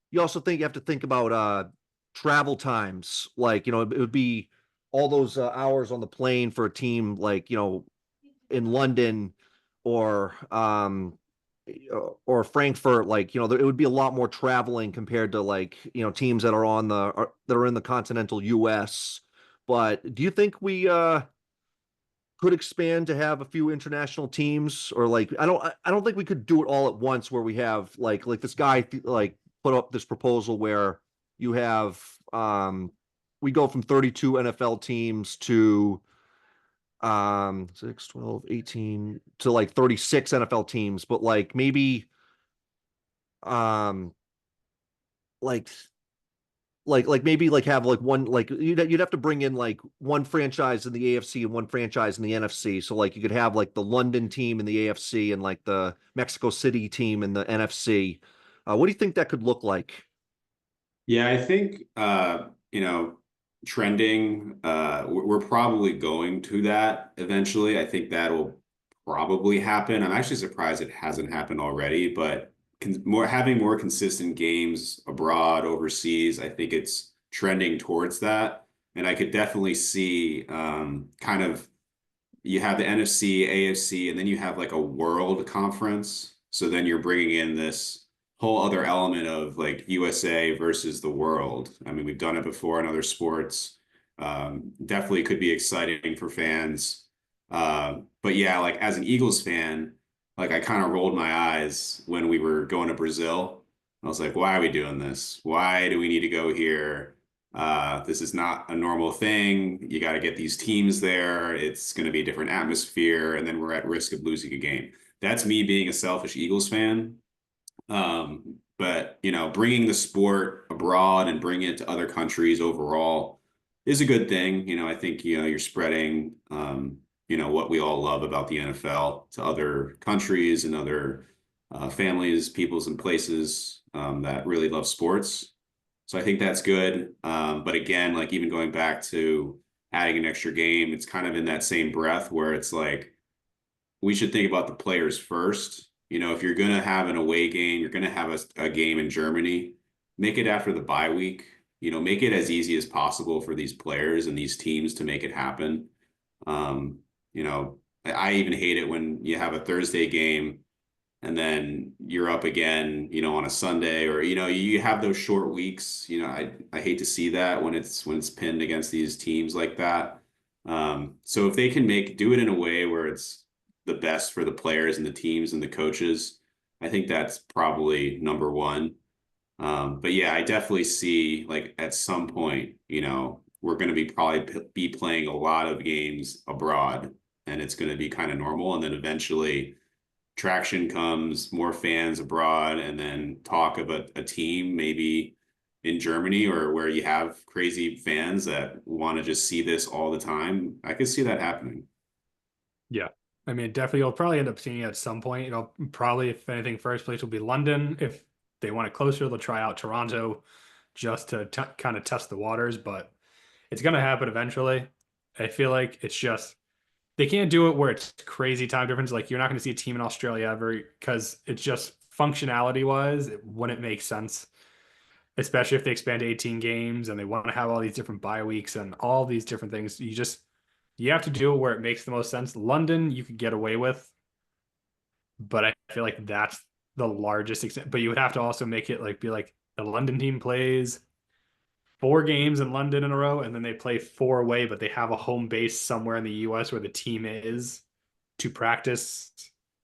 you have to think about travel times, like it would be all those hours on the plane for a team like in London or Frankfurt, like it would be a lot more traveling compared to like teams that are that are in the continental US. But do you think we could expand to have a few international teams, or like I don't think we could do it all at once where we have like this guy like put up this proposal where you have we go from 32 NFL teams to 6, 12, 18 to like 36 NFL teams, but like maybe um like maybe like have like one like you'd have to bring in like one franchise in the AFC and one franchise in the NFC. So like you could have like the London team in the AFC and like the Mexico City team in the NFC. What do you think that could look like? Yeah, I think trending we're probably going to that eventually. I think that'll probably happen. I'm actually surprised it hasn't happened already, but having more consistent games abroad, overseas, I think it's trending towards that. And I could definitely see kind of you have the NFC, AFC, and then you have like a world conference. So then you're bringing in this whole other element of like USA versus the world. I mean, we've done it before in other sports. Definitely could be exciting for fans. But yeah, like as an Eagles fan, like I kind of rolled my eyes when we were going to Brazil. I was like, why are we doing this? Why do we need to go here? This is not a normal thing. You got to get these teams there. It's going to be a different atmosphere, and then we're at risk of losing a game. That's me being a selfish Eagles fan. But you know, bringing the sport abroad and bringing it to other countries overall is a good thing. You know, I think you're spreading what we all love about the NFL to other countries and other families, peoples, and places that really love sports. So I think that's good. But again, like even going back to adding an extra game, it's kind of in that same breath where it's like we should think about the players first. You know, if you're going to have an away game, you're going to have a game in Germany, make it after the bye week. You know, make it as easy as possible for these players and these teams to make it happen. Um, you know, I even hate it when you have a Thursday game and then you're up again, on a Sunday, or you have those short weeks. I hate to see that when it's pinned against these teams like that. So if they can do it in a way where it's the best for the players and the teams and the coaches, I think that's probably number one. But yeah, I definitely see like at some point, we're going to be playing a lot of games abroad, and it's going to be kind of normal, and then eventually traction comes, more fans abroad, and then talk of a team maybe in Germany or where you have crazy fans that want to just see this all the time. I could see that happening. Yeah. I mean, definitely you'll probably end up seeing it at some point. It'll probably, if anything, first place will be London. If they want it closer, they'll try out Toronto just to kind of test the waters, but it's going to happen eventually. I feel like it's just they can't do it where it's crazy time difference. Like you're not going to see a team in Australia ever because it's just functionality wise, it wouldn't make sense, especially if they expand to 18 games and they want to have all these different bye weeks and all these different things. You have to do it where it makes the most sense. London, you could get away with, but I feel like that's the largest extent. But you would have to also make it like be like the London team plays 4 games in London in a row, and then they play 4 away, but they have a home base somewhere in the US where the team is to practice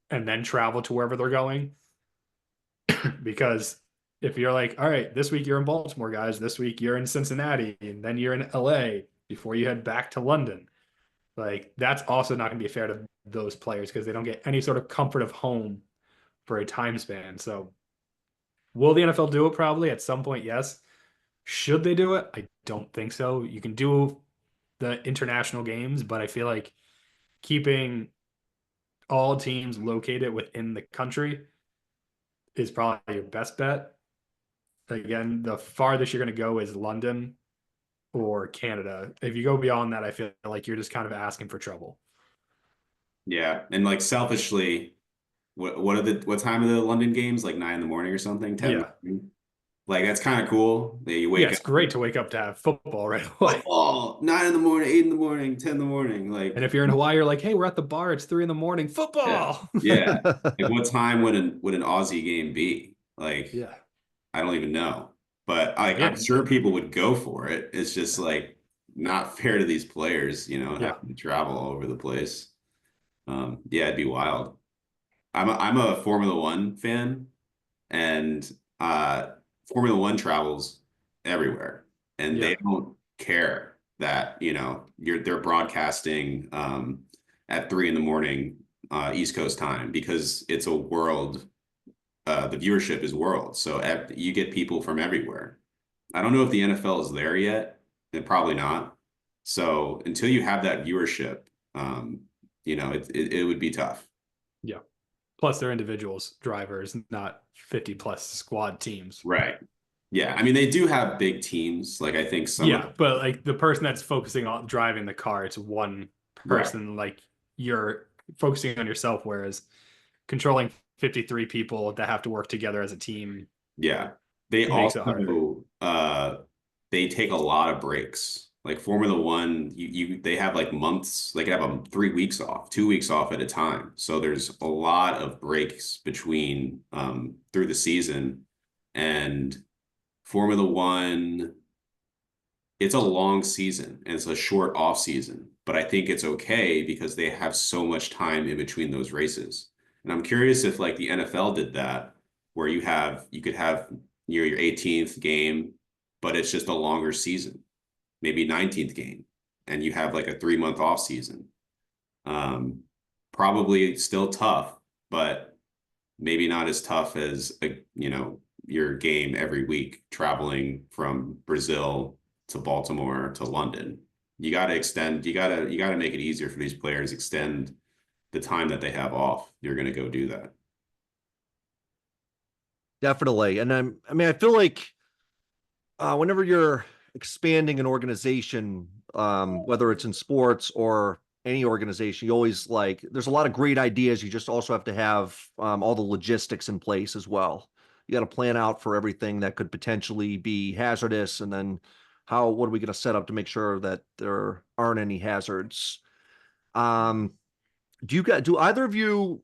and then travel to wherever they're going. Because if you're like, all right, this week you're in Baltimore, guys, this week you're in Cincinnati, and then you're in LA before you head back to London, like that's also not going to be fair to those players because they don't get any sort of comfort of home for a time span. So, will the NFL do it? Probably at some point, yes. Should they do it? I don't think so. You can do the international games, but I feel like keeping all teams located within the country is probably your best bet. Again, the farthest you're going to go is London or Canada. If you go beyond that, I feel like you're just kind of asking for trouble. Yeah, and like selfishly, what time are the London games? Like 9 in the morning or something? 10 in the Yeah. morning? Like that's kind of cool. You Yeah, wake it's up, great to wake up to have football right away. football, 9 in the morning, 8 in the morning, 10 in the morning. And Like, if you're in Hawaii, you're like, hey, we're at the bar. It's 3 in the morning. yeah, Football. yeah. Like, what time would an Aussie game be? Like, Yeah. I don't even know. But I'm Again. sure people would go for it. It's just like not fair to these players, Yeah. having to travel all over the place. Yeah, it'd be wild. I'm a Formula One fan, and uh, Formula One travels everywhere, and they Yeah. don't care that they're broadcasting at 3 in the morning East Coast time because it's a world. The viewership is world, so you get people from everywhere. I don't know if the NFL is there yet, and probably not. So until you have that viewership, it would be tough. Yeah. Plus, they're individuals, drivers, not 50 plus squad teams. Right. Yeah. I mean, they do have big teams. Like I think some of Yeah, but like the person that's focusing on driving the car, it's one right. person. Like you're focusing on yourself, whereas controlling 53 people that have to work together as a team Yeah. They makes it harder. also they take a lot of breaks. Like Formula One, they have like months, they could have 3 weeks off, 2 weeks off at a time. So there's a lot of breaks between through the season. And Formula One, it's a long season and it's a short off season, but I think it's okay because they have so much time in between those races. And I'm curious if like the NFL did that, where you could have your 18th game, but it's just a longer season, maybe 19th game, and you have like a 3 month off season. Um, Probably still tough, but maybe not as tough as your game every week traveling from Brazil to Baltimore to London. You got to make it easier for these players, extend the time that they have off. You're going to go do that. Definitely. And I mean, I feel like whenever you're expanding an organization, whether it's in sports or any organization, you always like, there's a lot of great ideas. You just also have to have all the logistics in place as well. You got to plan out for everything that could potentially be hazardous. And then what are we going to set up to make sure that there aren't any hazards? Um, do either of you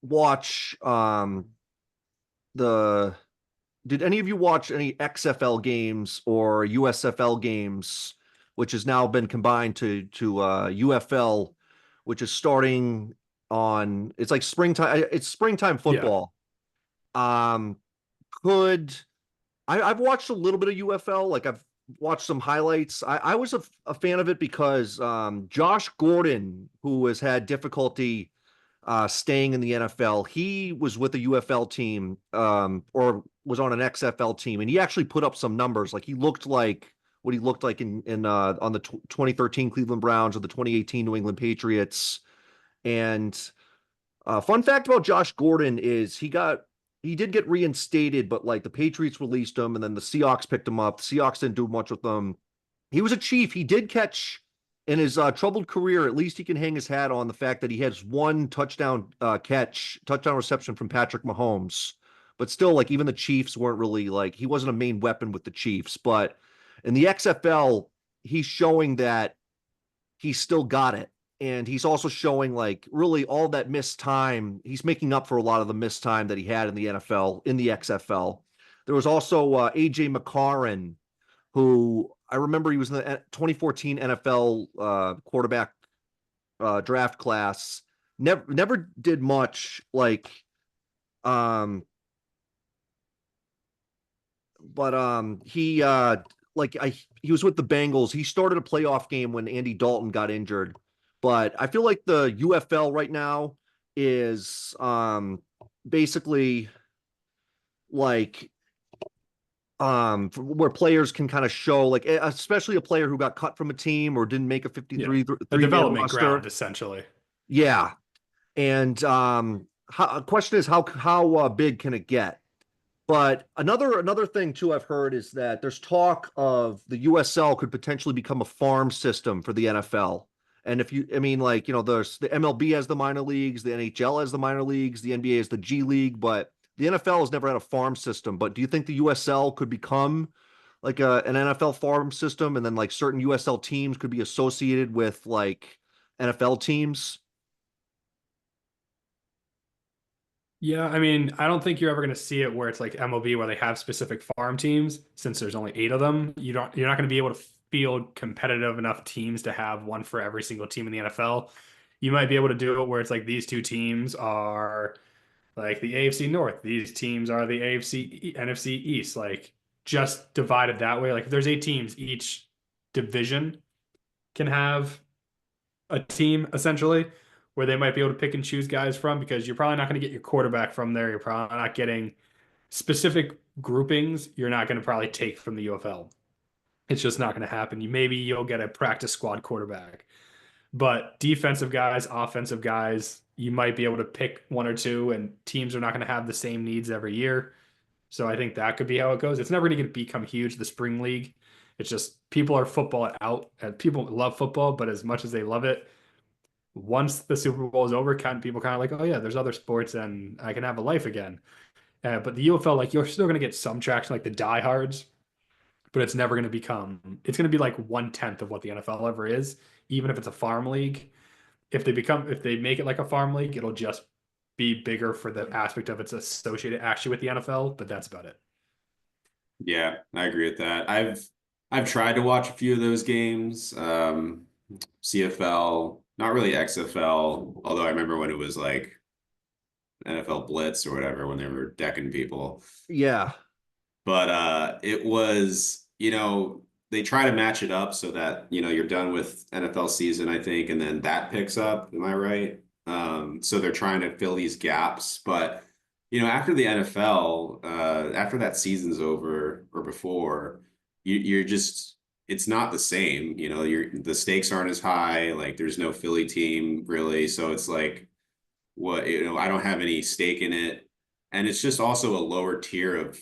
watch the did any of you watch any XFL games or USFL games, which has now been combined to UFL, which is starting on it's like springtime. It's springtime Yeah. football. Um, could I've watched a little bit of UFL. Like I've watched some highlights. I was a fan of it because Josh Gordon, who has had difficulty staying in the NFL. He was with a UFL team, or was on an XFL team, and he actually put up some numbers. Like he looked like what he looked like in on the 2013 Cleveland Browns or the 2018 New England Patriots. And fun fact about Josh Gordon is he did get reinstated, but like the Patriots released him, and then the Seahawks picked him up. The Seahawks didn't do much with him. He was a Chief. He did catch in his troubled career. At least he can hang his hat on the fact that he has one touchdown reception from Patrick Mahomes. But still, like even the Chiefs weren't really like he wasn't a main weapon with the Chiefs. But in the XFL, he's showing that he's still got it. And he's also showing like really all that missed time. He's making up for a lot of the missed time that he had in the NFL, in the XFL. There was also AJ McCarron, who I remember he was in the 2014 NFL quarterback draft class. Never did much like but he was with the Bengals. He started a playoff game when Andy Dalton got injured. But I feel like the UFL right now is basically like where players can kind of show like especially a player who got cut from a team or didn't make a 53 A development roster. ground, essentially. Yeah. And question is how big can it get? But another thing too I've heard is that there's talk of the USL could potentially become a farm system for the NFL. And I mean, like, there's the MLB has the minor leagues, the NHL has the minor leagues, the NBA has the G League, but the NFL has never had a farm system. But do you think the USL could become like an NFL farm system, and then like certain USL teams could be associated with like NFL teams? Yeah, I mean, I don't think you're ever going to see it where it's like MLB where they have specific farm teams since there's only 8 of them. You're not going to be able to field competitive enough teams to have one for every single team in the NFL. You might be able to do it where it's like these two teams are like the AFC North. These teams are the NFC East, like just divided that way. Like if there's 8 teams, each division can have a team essentially where they might be able to pick and choose guys from because you're probably not going to get your quarterback from there. You're probably not getting specific groupings. You're not going to probably take from the UFL. It's just not going to happen. Maybe you'll get a practice squad quarterback, but defensive guys, offensive guys, you might be able to pick one or two, and teams are not going to have the same needs every year. So I think that could be how it goes. It's never going to become huge, the spring league. It's just people are football out, and people love football, but as much as they love it, once the Super Bowl is over, people kind of like, oh yeah, there's other sports and I can have a life again. But the UFL, like you're still going to get some traction, like the diehards, but it's never going to become. It's going to be like 1/10 of what the NFL ever is, even if it's a farm league. If they make it like a farm league, it'll just be bigger for the aspect of it's associated actually with the NFL, but that's about it. Yeah, I agree with that. I've tried to watch a few of those games. CFL, not really XFL, although I remember when it was like NFL Blitz or whatever when they were decking people. Yeah. But it was, they try to match it up so that, you're done with NFL season, I think, and then that picks up. Am I right? So they're trying to fill these gaps. But, after the NFL, after that season's over or before, you're just, it's not the same. The stakes aren't as high. Like there's no Philly team really. So it's like, I don't have any stake in it. And it's just also a lower tier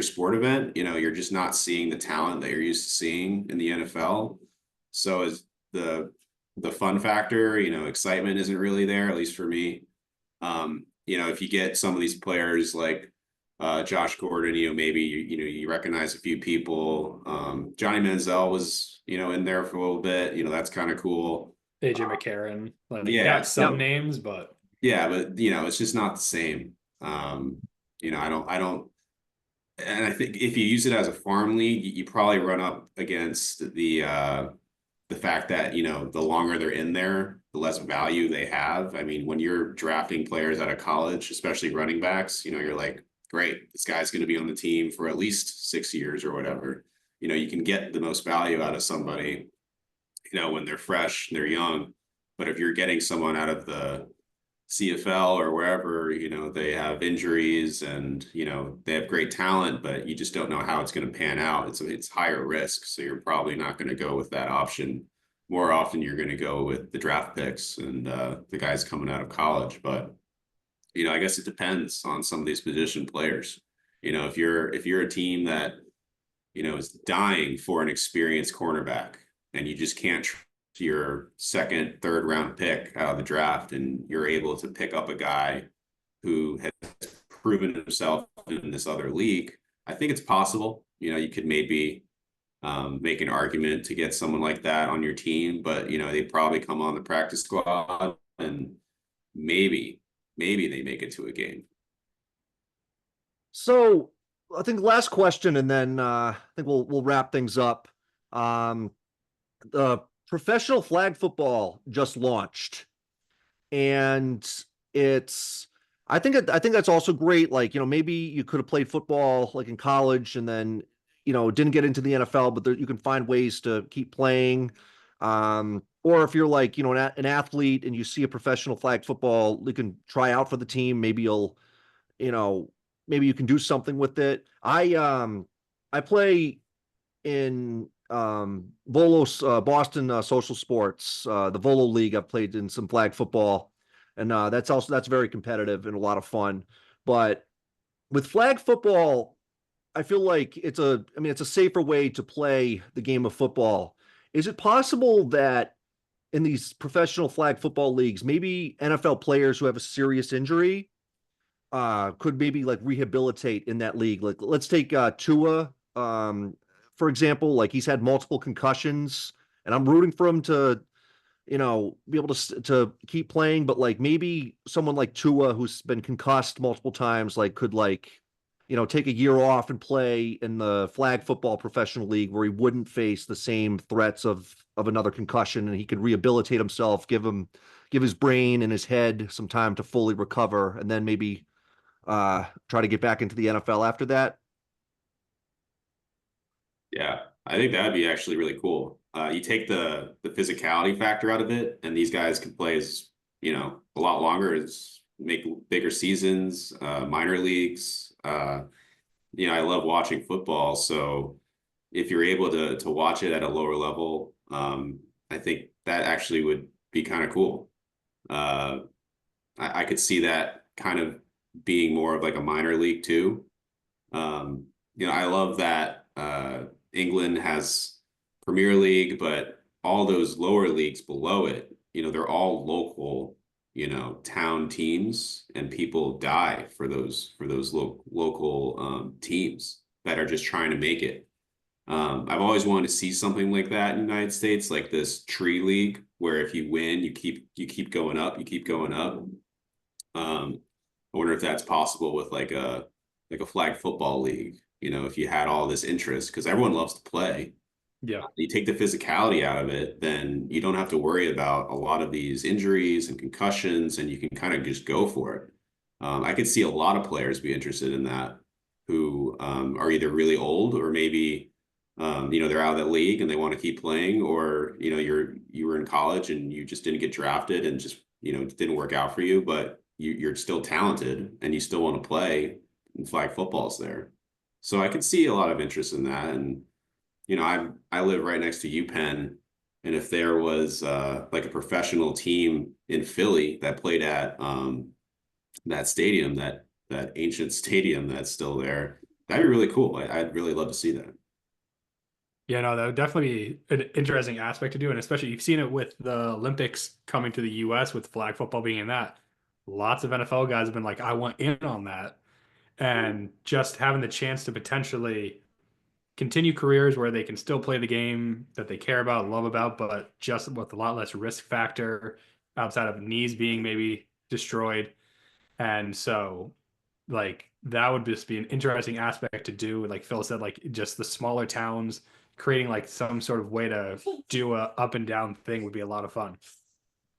sport event. You're just not seeing the talent that you're used to seeing in the NFL. So is the fun factor, excitement isn't really there, at least for me. If you get some of these players like Josh Gordon, maybe you recognize a few people. Johnny Manziel was, in there for a little bit. That's kind of cool. AJ McCarron, like you Yeah, got some so names, but yeah, but it's just not the same. I don't, and I think if you use it as a farm league, you probably run up against the fact that, the longer they're in there, the less value they have. I mean, when you're drafting players out of college, especially running backs, you're like, great, this guy's going to be on the team for at least 6 years or whatever. You can get the most value out of somebody, when they're fresh, they're young. But if you're getting someone out of the CFL or wherever, they have injuries and, they have great talent, but you just don't know how it's going to pan out. It's higher risk. So you're probably not going to go with that option. More often you're going to go with the draft picks and the guys coming out of college. But, I guess it depends on some of these position players. If you're a team that, is dying for an experienced cornerback and you just can't your second, third round pick out of the draft, and you're able to pick up a guy who has proven himself in this other league, I think it's possible. You could maybe make an argument to get someone like that on your team, but they probably come on the practice squad and maybe they make it to a game. So I think last question, and then I think we'll wrap things up. Um, the professional flag football just launched, and it's I think that's also great. Like, maybe you could have played football like in college and then, didn't get into the NFL, but you can find ways to keep playing. Or if you're like, an athlete and you see a professional flag football, you can try out for the team. You know, maybe you can do something with it. I play in Volo's Boston Social Sports, the Volo League. I've played in some flag football, and that's very competitive and a lot of fun. But with flag football, I feel like it's a safer way to play the game of football. Is it possible that in these professional flag football leagues, maybe NFL players who have a serious injury could maybe like rehabilitate in that league? Like let's take Tua for example. Like he's had multiple concussions, and I'm rooting for him to be able to keep playing. But like maybe someone like Tua who's been concussed multiple times, like could like take a year off and play in the flag football professional league where he wouldn't face the same threats of another concussion, and he could rehabilitate himself, give his brain and his head some time to fully recover, and then maybe try to get back into the NFL after that. Yeah, I think that'd be actually really cool. You take the physicality factor out of it, and these guys can play as a lot longer, is make bigger seasons, minor leagues. I love watching football, so if you're able to watch it at a lower level, I think that actually would be kind of cool. Uh, I could see that kind of being more of like a minor league too. I love that England has Premier League, but all those lower leagues below it, they're all local, town teams, and people die for those local teams that are just trying to make it. I've always wanted to see something like that in the United States, like this tree league, where if you win, you keep going up, you keep going up. I wonder if that's possible with like a flag football league. If you had all this interest, because everyone loves to play. Yeah. You take the physicality out of it, then you don't have to worry about a lot of these injuries and concussions, and you can kind of just go for it. I could see a lot of players be interested in that who are either really old or maybe they're out of that league and they want to keep playing, or you were in college and you just didn't get drafted and just it didn't work out for you, but you're still talented and you still want to play, and flag football's there. So I could see a lot of interest in that. And I live right next to UPenn, and if there was like a professional team in Philly that played at that stadium, that ancient stadium that's still there, that'd be really cool. I'd really love to see that. Yeah, no, that would definitely be an interesting aspect to do. And especially you've seen it with the Olympics coming to the US with flag football being in that. Lots of NFL guys have been like, I want in on that. And just having the chance to potentially continue careers where they can still play the game that they care about, love about, but just with a lot less risk factor outside of knees being maybe destroyed. And so, like, that would just be an interesting aspect to do. Like Phil said, like, just the smaller towns creating like some sort of way to do a up and down thing would be a lot of fun.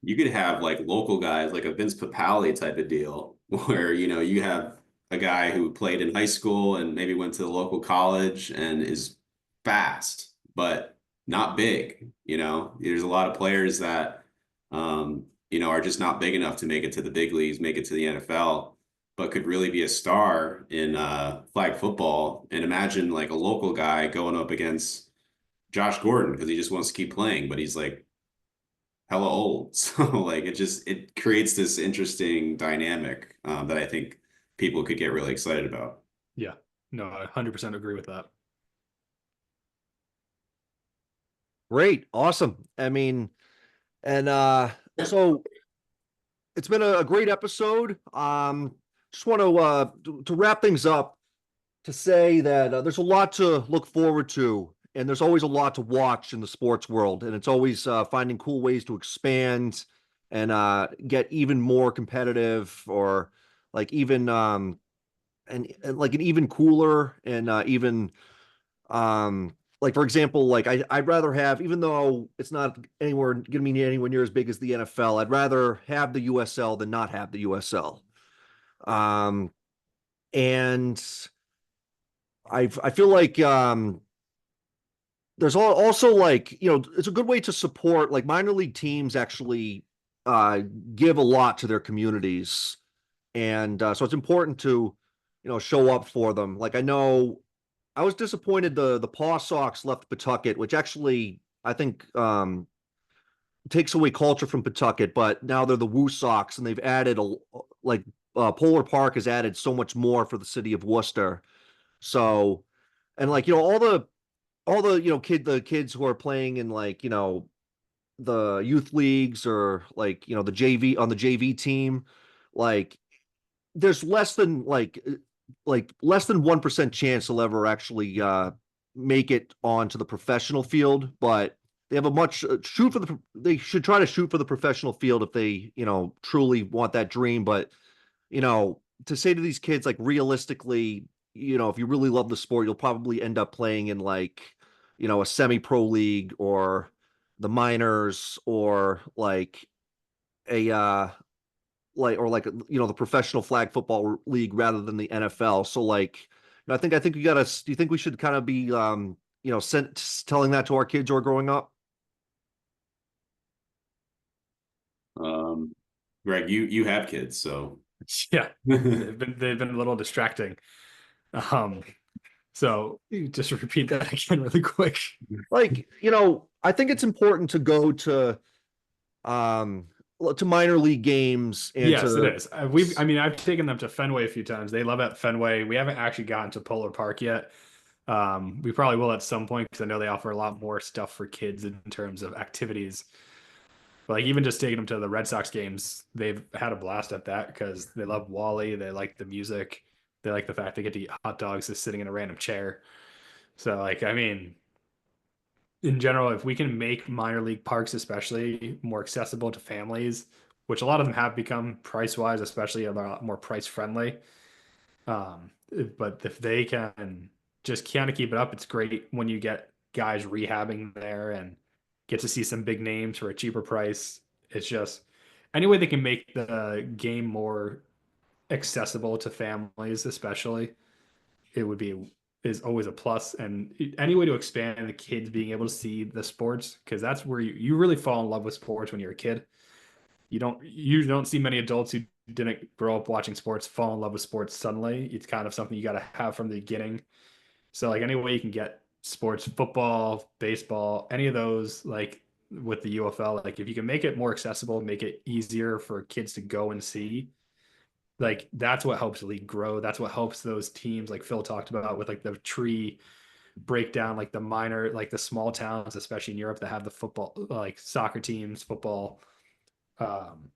You could have like local guys, like a Vince Papale type of deal, where you have a guy who played in high school and maybe went to the local college and is fast, but not big. There's a lot of players that are just not big enough to make it to the big leagues, make it to the NFL, but could really be a star in flag football. And imagine like a local guy going up against Josh Gordon because he just wants to keep playing, but he's like hella old. So like it creates this interesting dynamic that I think people could get really excited about. Yeah, no, I 100% agree with that. Great. Awesome. I mean, and so it's been a great episode. Just want to wrap things up to say that there's a lot to look forward to, and there's always a lot to watch in the sports world, and it's always finding cool ways to expand and get even more competitive, or like even and like an even cooler and even like for example, like I'd rather have, even though it's not gonna be anywhere near as big as the NFL, I'd rather have the USL than not have the USL. Um, and I feel like there's also like, it's a good way to support, like minor league teams actually uh give a lot to their communities. And so it's important to, show up for them. Like I know I was disappointed the Paw Sox left Pawtucket, which actually I think takes away culture from Pawtucket, but now they're the Woo Sox, and they've added like Polar Park has added so much more for the city of Worcester. So, and like, all the the kids who are playing in like, the youth leagues, or like, the JV on the JV team, like there's less than 1% chance they'll ever actually make it onto the professional field, but they have a much they should try to shoot for the professional field if they, truly want that dream. But, to say to these kids, like realistically, if you really love the sport, you'll probably end up playing in like, a semi-pro league, or the minors, or like a the professional flag football league rather than the NFL. So like, I think we gotta. Do you think we should kind of be telling that to our kids who are growing up? Um, Greg, you have kids, so Yeah, they've been a little distracting. Um, so you just repeat that again really quick. Like, I think it's important to go um to minor league games and Yes, it to is. I mean, I've taken them to Fenway a few times. They love it at Fenway. We haven't actually gotten to Polar Park yet. We probably will at some point because I know they offer a lot more stuff for kids in terms of activities. But like even just taking them to the Red Sox games, they've had a blast at that because they love Wally. They like the music. They like the fact they get to eat hot dogs just sitting in a random chair. So like, I mean, in general, if we can make minor league parks, especially more accessible to families, which a lot of them have become price wise, especially a lot more price friendly. Um, but if they can just kind of keep it up, it's great when you get guys rehabbing there and get to see some big names for a cheaper price. It's just any way they can make the game more accessible to families, especially, it would be is always a plus. And any way to expand the kids being able to see the sports, because that's where you really fall in love with sports when you're a kid. You don't see many adults who didn't grow up watching sports fall in love with sports suddenly. It's kind of something you got to have from the beginning. So like any way you can get sports, football, baseball, any of those, like with the UFL, like if you can make it more accessible, make it easier for kids to go and see, like that's what helps the league grow. That's what helps those teams like Phil talked about with like the tree breakdown, like the minor, like the small towns, especially in Europe that have the football, like soccer teams, football. Um,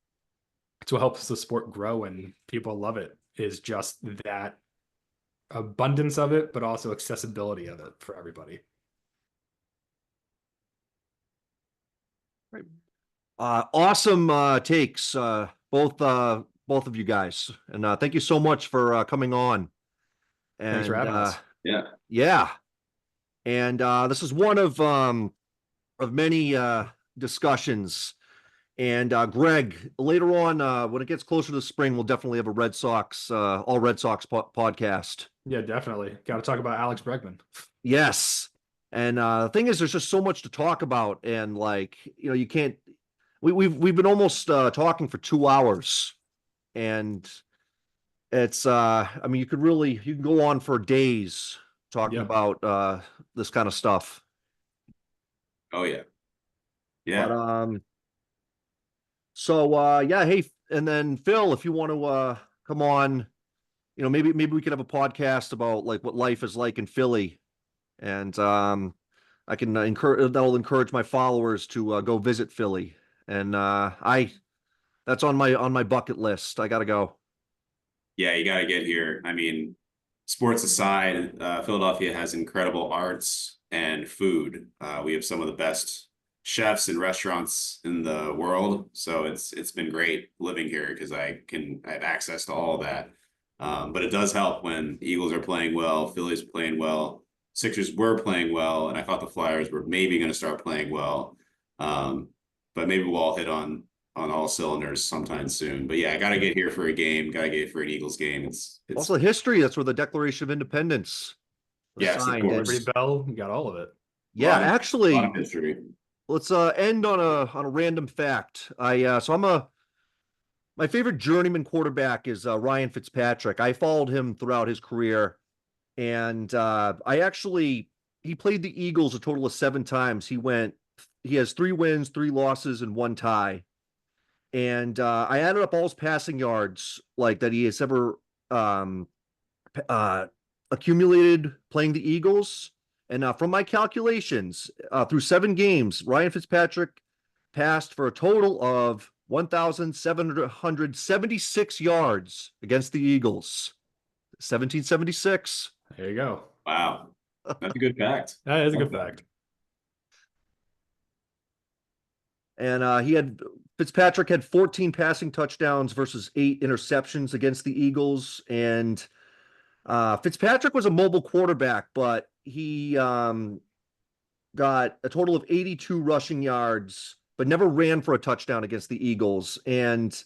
it's what helps the sport grow and people love it is just that abundance of it, but also accessibility of it for everybody. Right. Awesome takes, both of you guys, and thank you so much for coming on. Thanks for And having us. Yeah. yeah, and this is one of many discussions. And Greg, later on, when it gets closer to the spring, we'll definitely have a Red Sox, all Red Sox podcast. Yeah, definitely. Got to talk about Alex Bregman. Yes. And the thing is, there's just so much to talk about, and like you can't. We've been almost talking for 2 hours, and it's I mean, you can go on for days talking Yep. about this kind of stuff. Oh yeah. But Yeah. so yeah, hey, and then Phil, if you want to come on, maybe we could have a podcast about like what life is like in Philly, and I can encourage that'll encourage my followers to go visit Philly, and I that's on my bucket list. I gotta go. Yeah, you got to get here. I mean, sports aside, Philadelphia has incredible arts and food. We have some of the best chefs and restaurants in the world, so it's been great living here because I have access to all of that. But it does help when Eagles are playing well, Phillies are playing well, Sixers were playing well, and I thought the Flyers were maybe going to start playing well. Um, but maybe we'll all hit on all cylinders sometime soon. But yeah, I got to get here for a game. Got to get for an Eagles game. It's Also, history. That's where the Declaration of Independence was yes, of signed. And Liberty course. Bell, you got all of it. yeah, A lot of actually, history. let's end on a random fact. So my favorite journeyman quarterback is Ryan Fitzpatrick. I followed him throughout his career, and he played the Eagles a total of 7 times. He has 3 wins, 3 losses, and 1 tie. And I added up all his passing yards like that he has ever um, uh, accumulated playing the Eagles. And from my calculations, through 7 games, Ryan Fitzpatrick passed for a total of 1,776 yards against the Eagles. 1776. There you go. Wow, that's a good fact. That is a good Okay. fact. And Fitzpatrick had 14 passing touchdowns versus 8 interceptions against the Eagles. And Fitzpatrick was a mobile quarterback, but he got a total of 82 rushing yards, but never ran for a touchdown against the Eagles. And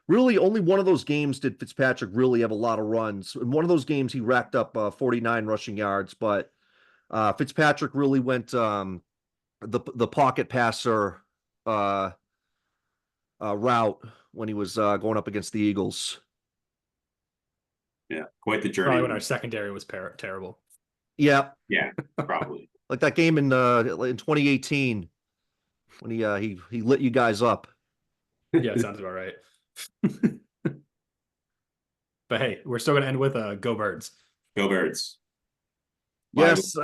really, only one of those games did Fitzpatrick really have a lot of runs. In one of those games, he racked up 49 rushing yards, but Fitzpatrick really went the pocket passer uh, route when he was going up against the Eagles. Yeah, quite the Probably journey. when our secondary was terrible. Yeah, Yeah, probably. like that game in 2018 when he lit you guys up. Yeah, sounds about right. But hey, we're still gonna end with Go Birds. Go Birds. Yes,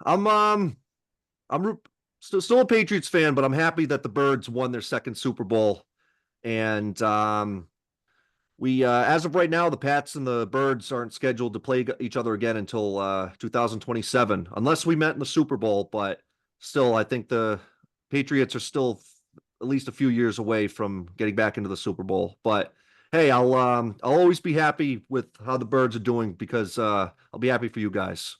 I'm still a Patriots fan, but I'm happy that the Birds won their second Super Bowl. And we, as of right now, the Pats and the Birds aren't scheduled to play each other again until 2027, unless we met in the Super Bowl. But still, I think the Patriots are still at least a few years away from getting back into the Super Bowl. But hey, I'll always be happy with how the Birds are doing because I'll be happy for you guys.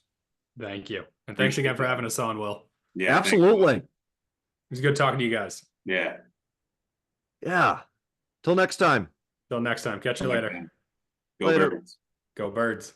Thank you. And thanks again for having us on, Will. Yeah, Absolutely. It was good talking to you guys. Yeah. Yeah. Till next time. Till next time. Catch you later. Go Later. Birds. Go Birds.